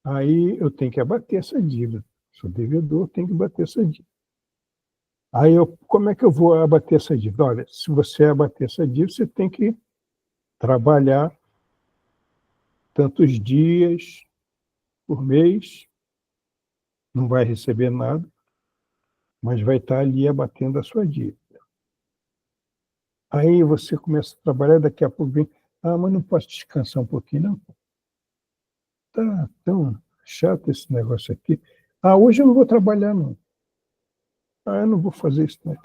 Aí eu tenho que abater essa dívida. Sou devedor, tenho que abater essa dívida. Aí, como é que eu vou abater essa dívida? Olha, se você abater essa dívida, você tem que trabalhar tantos dias por mês, não vai receber nada, mas vai estar ali abatendo a sua dívida. Aí você começa a trabalhar, daqui a pouco vem, mas não posso descansar um pouquinho, não? Tá tão chato esse negócio aqui. Hoje eu não vou trabalhar, não. Eu não vou fazer isso, não.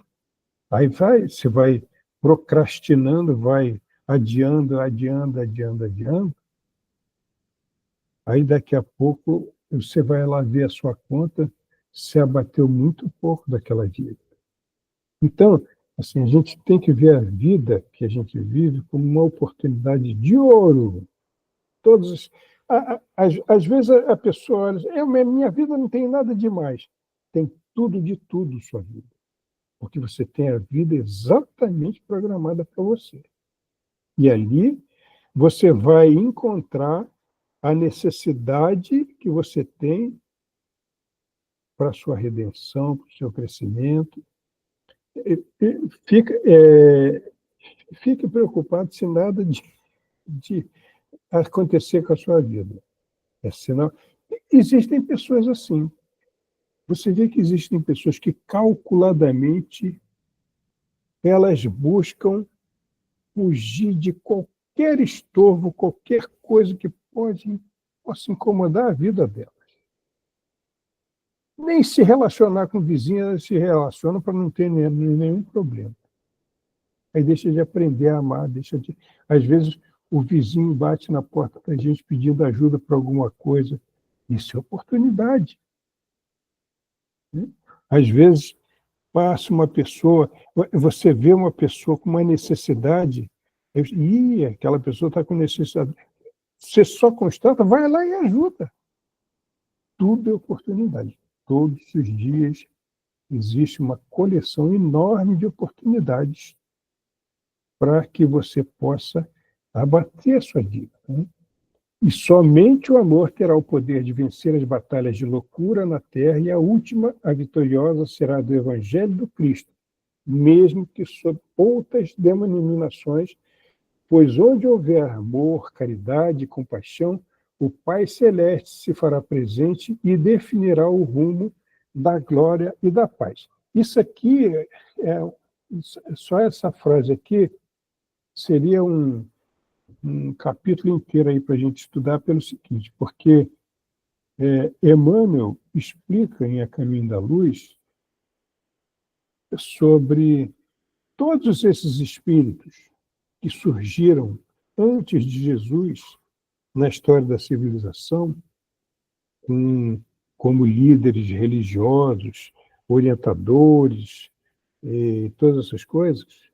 Aí você vai procrastinando, vai adiando. Aí daqui a pouco você vai lá ver a sua conta, se abateu muito pouco daquela dívida. Então, assim, a gente tem que ver a vida que a gente vive como uma oportunidade de ouro. Às vezes a pessoa olha, minha vida não tem nada demais. Tem tudo de tudo sua vida. Porque você tem a vida exatamente programada para você. E ali você vai encontrar a necessidade que você tem para a sua redenção, para o seu crescimento. Fique preocupado se nada de acontecer com a sua vida. Senão, existem pessoas assim. Você vê que existem pessoas que calculadamente elas buscam fugir de qualquer estorvo, qualquer coisa que possa incomodar a vida delas. Nem se relacionar com vizinhos, elas se relacionam para não ter nenhum problema. Aí deixa de aprender a amar, às vezes o vizinho bate na porta da gente pedindo ajuda para alguma coisa. Isso é oportunidade. Né? Às vezes, passa uma pessoa, você vê uma pessoa com uma necessidade, e aquela pessoa está com necessidade. Você só constata, vai lá e ajuda. Tudo é oportunidade. Todos os dias existe uma coleção enorme de oportunidades para que você possa abater a sua dívida. Né? E somente o amor terá o poder de vencer as batalhas de loucura na terra, e a última, a vitoriosa, será do Evangelho do Cristo, mesmo que sob outras denominações, pois onde houver amor, caridade e compaixão, o Pai Celeste se fará presente e definirá o rumo da glória e da paz. Isso aqui, só essa frase aqui, seria um capítulo inteiro aí para a gente estudar pelo seguinte, porque Emmanuel explica em A Caminho da Luz sobre todos esses espíritos que surgiram antes de Jesus na história da civilização, como líderes religiosos, orientadores, e todas essas coisas,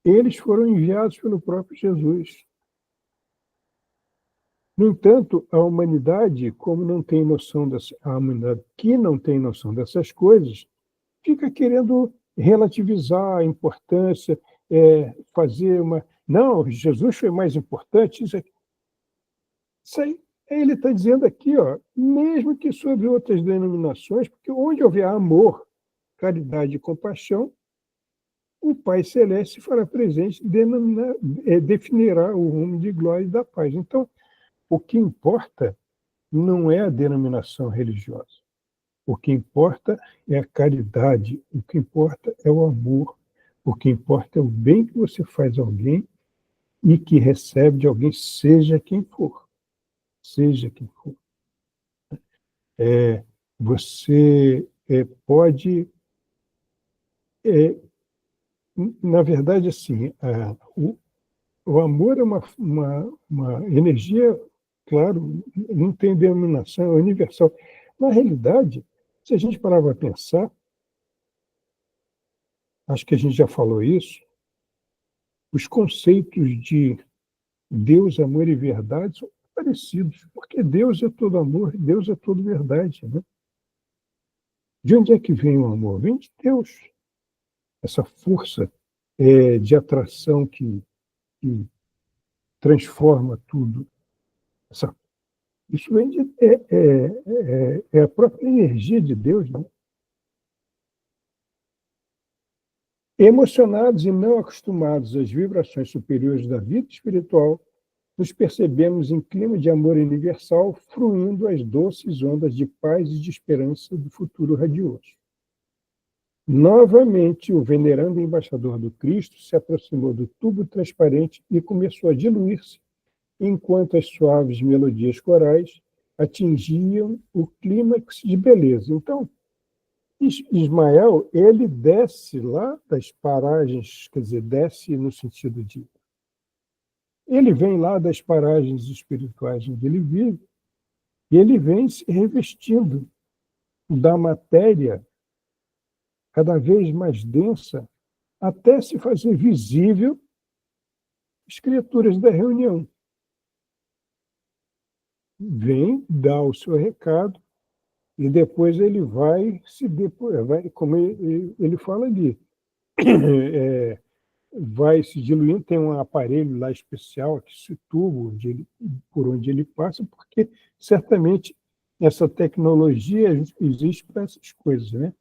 eles foram enviados pelo próprio Jesus. No entanto, a humanidade, como não tem noção a humanidade que não tem noção dessas coisas, fica querendo relativizar a importância, fazer uma... Não, Jesus foi mais importante. Isso aí, ele está dizendo aqui, mesmo que sobre outras denominações, porque onde houver amor, caridade e compaixão, o Pai Celeste fará presente, definirá o rumo de glória e da paz. Então, o que importa não é a denominação religiosa. O que importa é a caridade, o que importa é o amor, o que importa é o bem que você faz a alguém e que recebe de alguém, seja quem for. Seja quem for. Você pode... na verdade, assim, o amor é uma energia, claro, não tem denominação, é universal. Na realidade, se a gente parar para pensar, acho que a gente já falou isso, os conceitos de Deus, amor e verdade são parecidos, porque Deus é todo amor, Deus é todo verdade. Né? De onde é que vem o amor? Vem de Deus. Essa força de atração que transforma tudo. Isso vem é a própria energia de Deus. Né? Emocionados e não acostumados às vibrações superiores da vida espiritual, nos percebemos em clima de amor universal, fruindo as doces ondas de paz e de esperança do futuro radioso. Novamente, o venerando embaixador do Cristo se aproximou do tubo transparente e começou a diluir-se, enquanto as suaves melodias corais atingiam o clímax de beleza. Então, Ismael, ele desce lá das paragens, quer dizer, desce no sentido de... Ele vem lá das paragens espirituais onde ele vive, e ele vem se revestindo da matéria cada vez mais densa, até se fazer visível escrituras da reunião. Vem, dá o seu recado, e depois ele vai se como ele fala ali, vai se diluindo, tem um aparelho lá especial, esse tubo por onde ele passa, porque certamente essa tecnologia existe para essas coisas, né?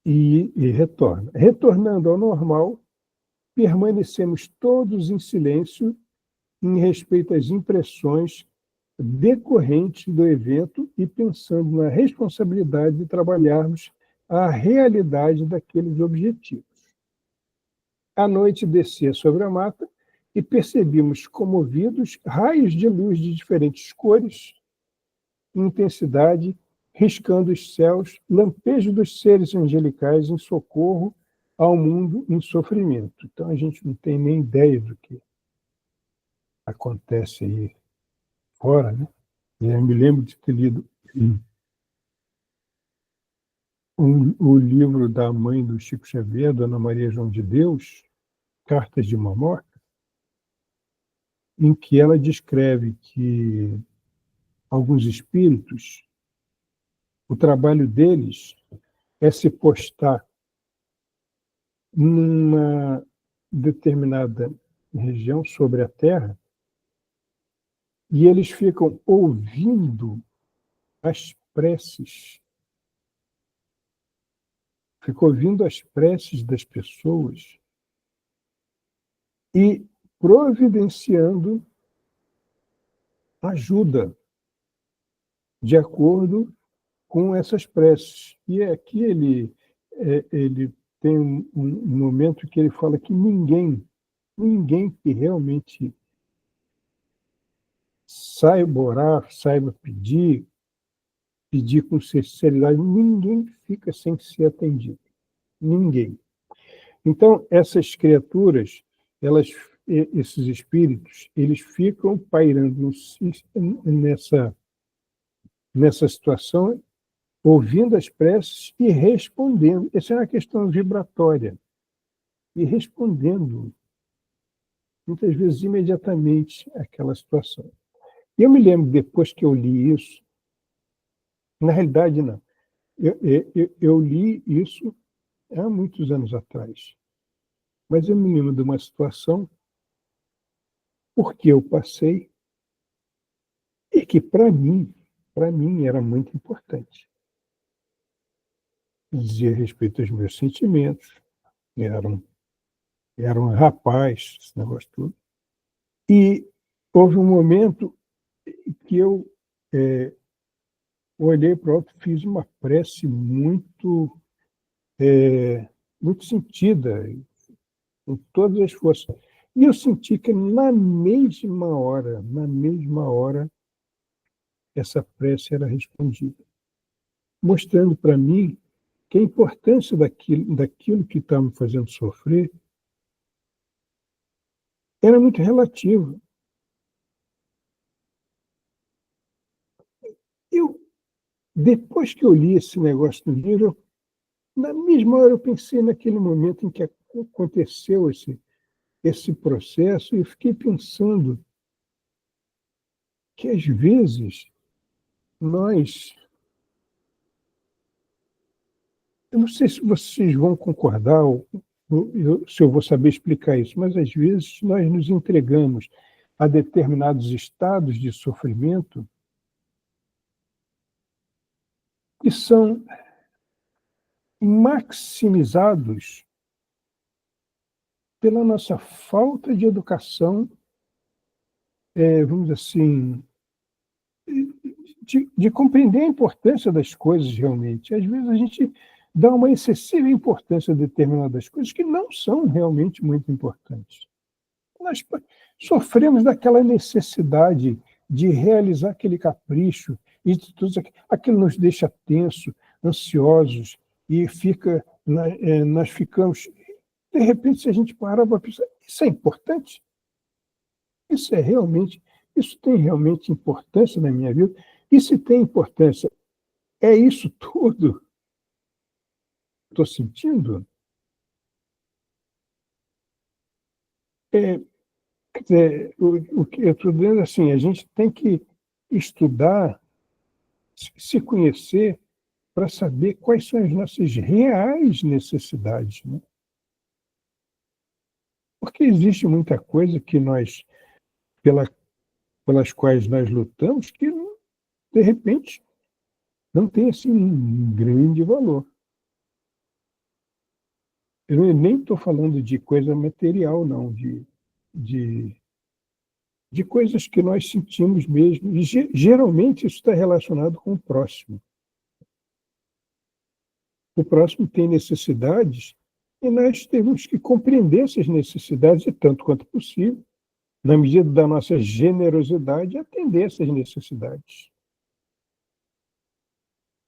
E retorna. Retornando ao normal, permanecemos todos em silêncio em respeito às impressões decorrentes do evento e pensando na responsabilidade de trabalharmos a realidade daqueles objetivos. A noite descia sobre a mata e percebimos comovidos raios de luz de diferentes cores e intensidade, riscando os céus, lampejos dos seres angelicais em socorro ao mundo em sofrimento. Então, a gente não tem nem ideia do que acontece aí fora, né? Eu me lembro de ter lido o livro da mãe do Chico Xavier, Dona Maria João de Deus, Cartas de Mamorca, em que ela descreve que alguns espíritos, o trabalho deles é se postar numa determinada região sobre a Terra e eles ficam ouvindo as preces, ficam ouvindo as preces das pessoas e providenciando ajuda de acordo com essas preces. E aqui ele tem um momento que ele fala que ninguém que realmente saiba orar, saiba pedir com sinceridade, ninguém fica sem ser atendido. Ninguém. Então, essas criaturas, esses espíritos, eles ficam pairando nessa situação, ouvindo as preces e respondendo. Essa é uma questão vibratória. E respondendo, muitas vezes, imediatamente, àquela situação. E eu me lembro, depois que eu li isso, na realidade, não. Eu li isso há muitos anos atrás. Mas eu me lembro de uma situação porque eu passei e que, para mim, era muito importante. Dizia respeito aos meus sentimentos, era um rapaz, esse negócio todo. E houve um momento que eu olhei para o alto e fiz uma prece muito sentida, com todas as forças. E eu senti que na mesma hora, essa prece era respondida, mostrando para mim que a importância daquilo que estava me fazendo sofrer era muito relativa. Depois que eu li esse negócio no livro, na mesma hora eu pensei naquele momento em que aconteceu esse processo e fiquei pensando que, às vezes, nós... Eu não sei se vocês vão concordar, se eu vou saber explicar isso, mas, às vezes, nós nos entregamos a determinados estados de sofrimento que são maximizados pela nossa falta de educação, vamos dizer assim, de compreender a importância das coisas realmente. Às vezes a gente dá uma excessiva importância a determinadas coisas que não são realmente muito importantes. Nós sofremos daquela necessidade de realizar aquele capricho, e tudo aquilo nos deixa tenso, ansiosos, e nós ficamos... De repente, se a gente parar para pensar, isso é importante? Isso tem realmente importância na minha vida? E se tem importância, é isso tudo que estou sentindo? O que eu estou dizendo assim, a gente tem que estudar, se conhecer, para saber quais são as nossas reais necessidades, né? Porque existe muita coisa que nós, pelas quais nós lutamos, que, de repente, não tem assim, um grande valor. Eu nem estou falando de coisa material, não, de coisas que nós sentimos mesmo. E, geralmente, isso está relacionado com o próximo. O próximo tem necessidades e nós temos que compreender essas necessidades, e tanto quanto possível, na medida da nossa generosidade, atender essas necessidades.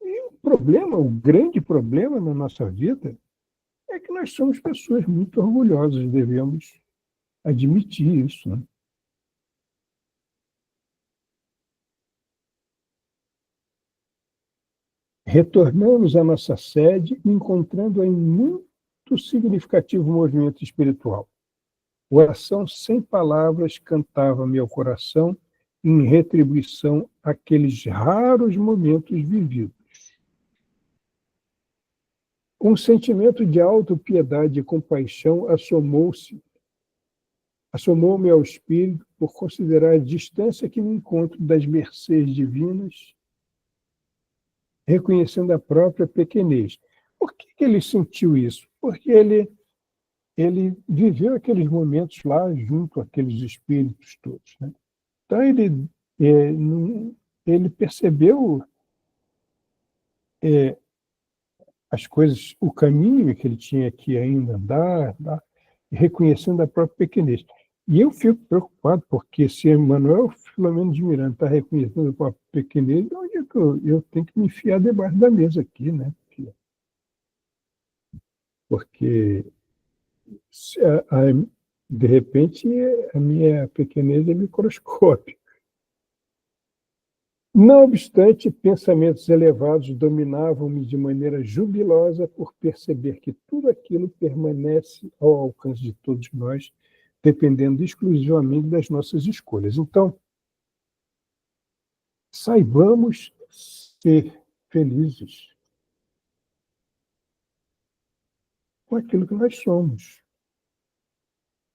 E o grande problema na nossa vida é que nós somos pessoas muito orgulhosas, devemos admitir isso, né? Retornamos à nossa sede, encontrando em muito significativo movimento espiritual. Oração sem palavras cantava meu coração em retribuição àqueles raros momentos vividos. Um sentimento de autopiedade e compaixão assomou-me ao espírito por considerar a distância que me encontro das mercês divinas, reconhecendo a própria pequenez. Por que ele sentiu isso? Porque ele viveu aqueles momentos lá junto àqueles espíritos todos, né? Então, ele percebeu as coisas, o caminho que ele tinha que ainda andar, reconhecendo a própria pequenez. E eu fico preocupado, porque se Emmanuel Filomeno de Miranda está reconhecendo a própria pequenez, onde é que eu tenho que me enfiar debaixo da mesa aqui, né? Porque de repente, a minha pequenez é microscópica. Não obstante, pensamentos elevados dominavam-me de maneira jubilosa por perceber que tudo aquilo permanece ao alcance de todos nós, dependendo exclusivamente das nossas escolhas. Então, saibamos ser felizes com aquilo que nós somos.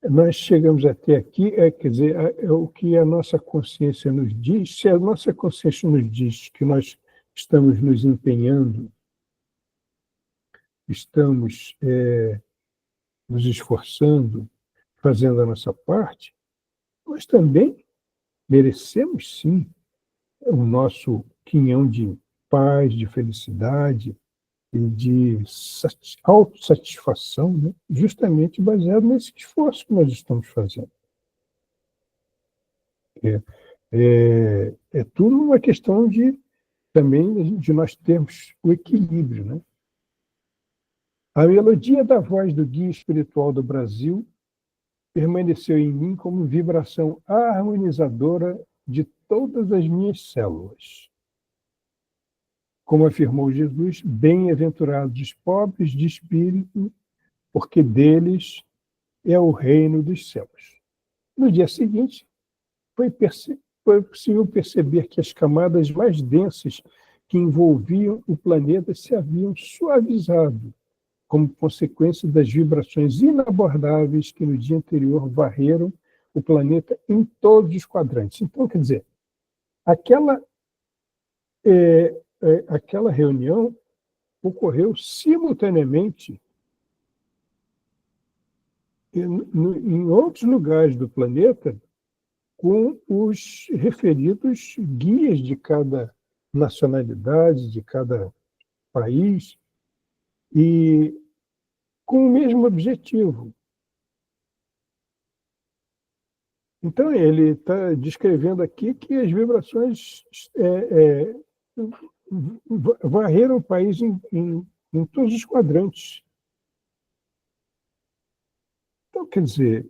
Nós chegamos até aqui, quer dizer, é o que a nossa consciência nos diz. Se a nossa consciência nos diz que nós estamos nos empenhando, estamos nos esforçando, fazendo a nossa parte, nós também merecemos, sim, o nosso quinhão de paz, de felicidade e de autossatisfação, né? Justamente baseado nesse esforço que nós estamos fazendo. É tudo uma questão também de nós termos o equilíbrio, né? A melodia da voz do guia espiritual do Brasil permaneceu em mim como vibração harmonizadora de todas as minhas células. Como afirmou Jesus, bem-aventurados os pobres de espírito, porque deles é o reino dos céus. No dia seguinte, foi possível perceber que as camadas mais densas que envolviam o planeta se haviam suavizado, como consequência das vibrações inabordáveis que no dia anterior varreram o planeta em todos os quadrantes. Então, quer dizer, aquela reunião ocorreu simultaneamente em outros lugares do planeta com os referidos guias de cada nacionalidade, de cada país, e com o mesmo objetivo. Então, ele está descrevendo aqui que as vibrações varreram o país em todos os quadrantes. Então, quer dizer,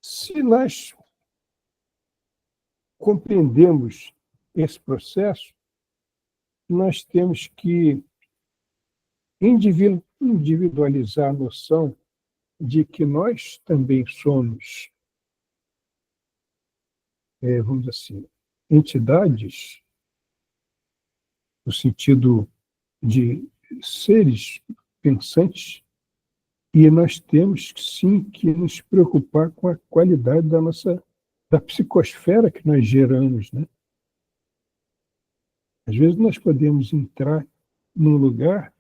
se nós compreendemos esse processo, nós temos que individualizar a noção de que nós também somos, vamos dizer assim, entidades, no sentido de seres pensantes, e nós temos, sim, que nos preocupar com a qualidade da psicosfera que nós geramos, né? Às vezes nós podemos entrar num lugar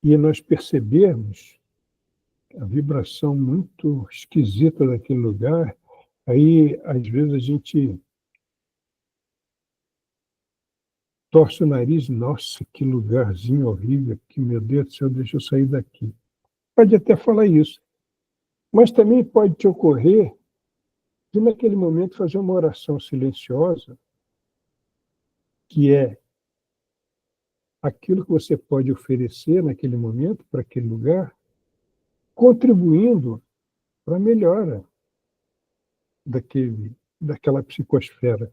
e nós percebermos a vibração muito esquisita daquele lugar, aí, às vezes, a gente torce o nariz, nossa, que lugarzinho horrível, que, meu Deus do céu, deixa eu sair daqui. Pode até falar isso, mas também pode te ocorrer de, naquele momento, fazer uma oração silenciosa, que é aquilo que você pode oferecer naquele momento, para aquele lugar, contribuindo para a melhora daquela psicosfera.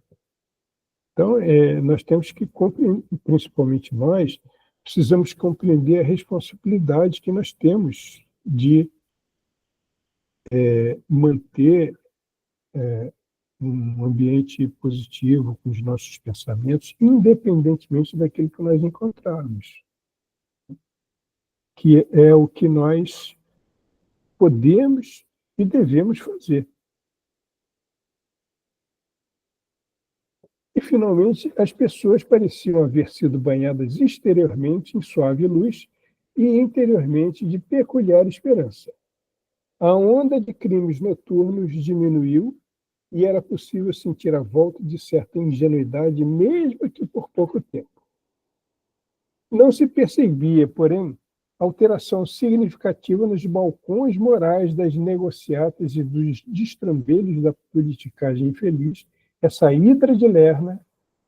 Então, nós temos que compreender, principalmente nós, precisamos compreender a responsabilidade que nós temos de manter um ambiente positivo com os nossos pensamentos, independentemente daquilo que nós encontrarmos, que é o que nós podemos e devemos fazer. E, finalmente, as pessoas pareciam haver sido banhadas exteriormente em suave luz e interiormente de peculiar esperança. A onda de crimes noturnos diminuiu e era possível sentir a volta de certa ingenuidade, mesmo que por pouco tempo. Não se percebia, porém, alteração significativa nos balcões morais das negociatas e dos destrambelhos da politicagem infeliz, essa hidra de Lerna,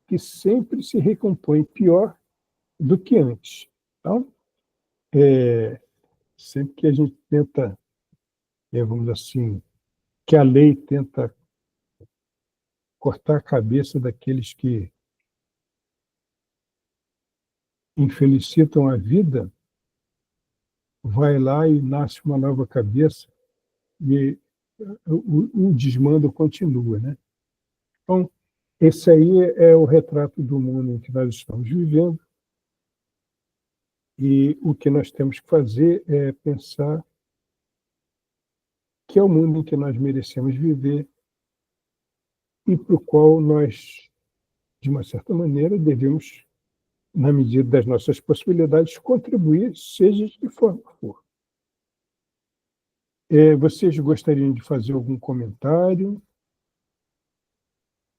que sempre se recompõe pior do que antes. Então, sempre que a gente tenta, vamos dizer assim, que a lei tenta cortar a cabeça daqueles que infelicitam a vida, vai lá e nasce uma nova cabeça e o desmando continua, né? Então, esse aí é o retrato do mundo em que nós estamos vivendo, e o que nós temos que fazer é pensar que é o mundo em que nós merecemos viver e para o qual nós, de uma certa maneira, devemos, na medida das nossas possibilidades, contribuir, seja de que forma for. Vocês gostariam de fazer algum comentário?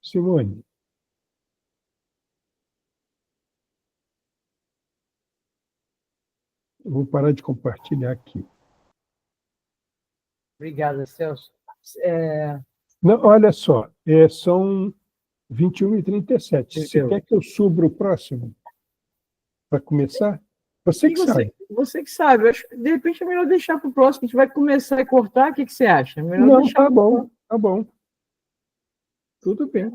Simone? Eu vou parar de compartilhar aqui. Obrigada, Celso. Não, olha só, são 21h37. Você quer que eu suba o próximo para começar? Você que sabe. Você que sabe. Eu acho que, de repente, é melhor deixar para o próximo. A gente vai começar a cortar. O que você acha? É melhor não, deixar tá bom, tá bom. Tudo bem.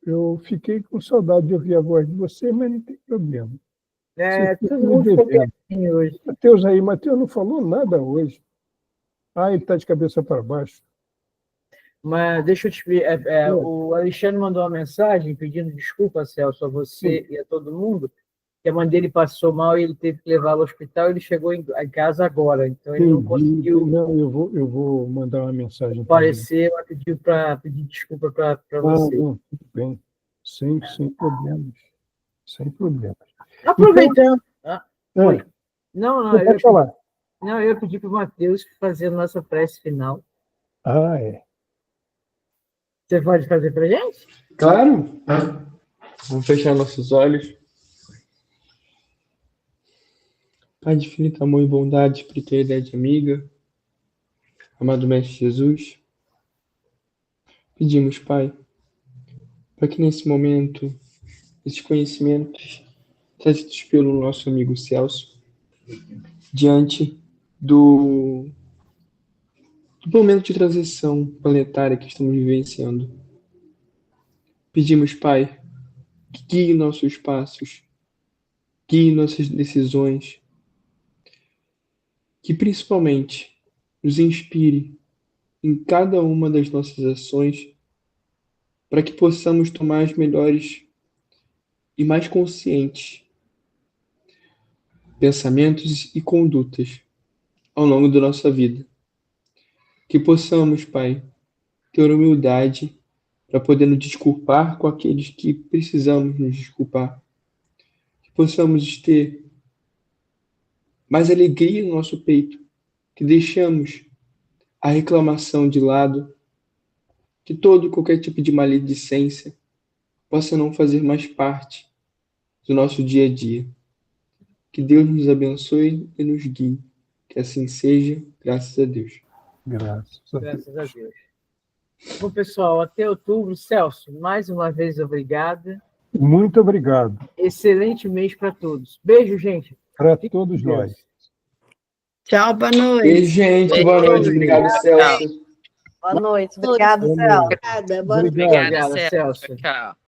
Eu fiquei com saudade de ouvir a voz de você, mas não tem problema. Todo mundo ficou quietinho hoje. Matheus não falou nada hoje. Ele está de cabeça para baixo. Mas deixa eu te explicar. O Alexandre mandou uma mensagem pedindo desculpa, Celso, a você e a todo mundo, que a mãe dele passou mal e ele teve que levá-lo ao hospital. Ele chegou em casa agora, então ele não conseguiu. Não, eu vou mandar uma mensagem. Aparecer, mas pediu para pedir desculpa para você. Não, tudo bem. Sem problemas. Sem problemas. Aproveitando. Então, Não, você pode falar. Não, eu pedi para o Matheus fazer a nossa prece final. Você pode fazer para a gente? Claro! Vamos fechar nossos olhos. Pai de infinito amor e bondade, espiritualidade amiga, amado Mestre Jesus, pedimos, Pai, para que nesse momento, esses conhecimentos trazidos pelo nosso amigo Celso, diante do momento de transição planetária que estamos vivenciando, pedimos, Pai, que guie nossos passos, guie nossas decisões, que principalmente nos inspire em cada uma das nossas ações para que possamos tomar as melhores e mais conscientes pensamentos e condutas ao longo da nossa vida. Que possamos, Pai, ter humildade para poder nos desculpar com aqueles que precisamos nos desculpar. Que possamos ter mais alegria no nosso peito, que deixamos a reclamação de lado, que todo e qualquer tipo de maledicência possa não fazer mais parte do nosso dia a dia. Que Deus nos abençoe e nos guie. Que assim seja, graças a Deus. Graças a Deus. Bom, pessoal, até outubro. Celso, mais uma vez, obrigada. Muito obrigado. Excelente mês para todos. Beijo, gente. Para todos nós. Tchau, boa noite. Beijo, gente. Boa noite. Obrigado, Celso. Boa noite. Obrigado, Celso. Obrigada, boa Obrigado. Obrigada, Obrigado, Celso. Celso. Tchau.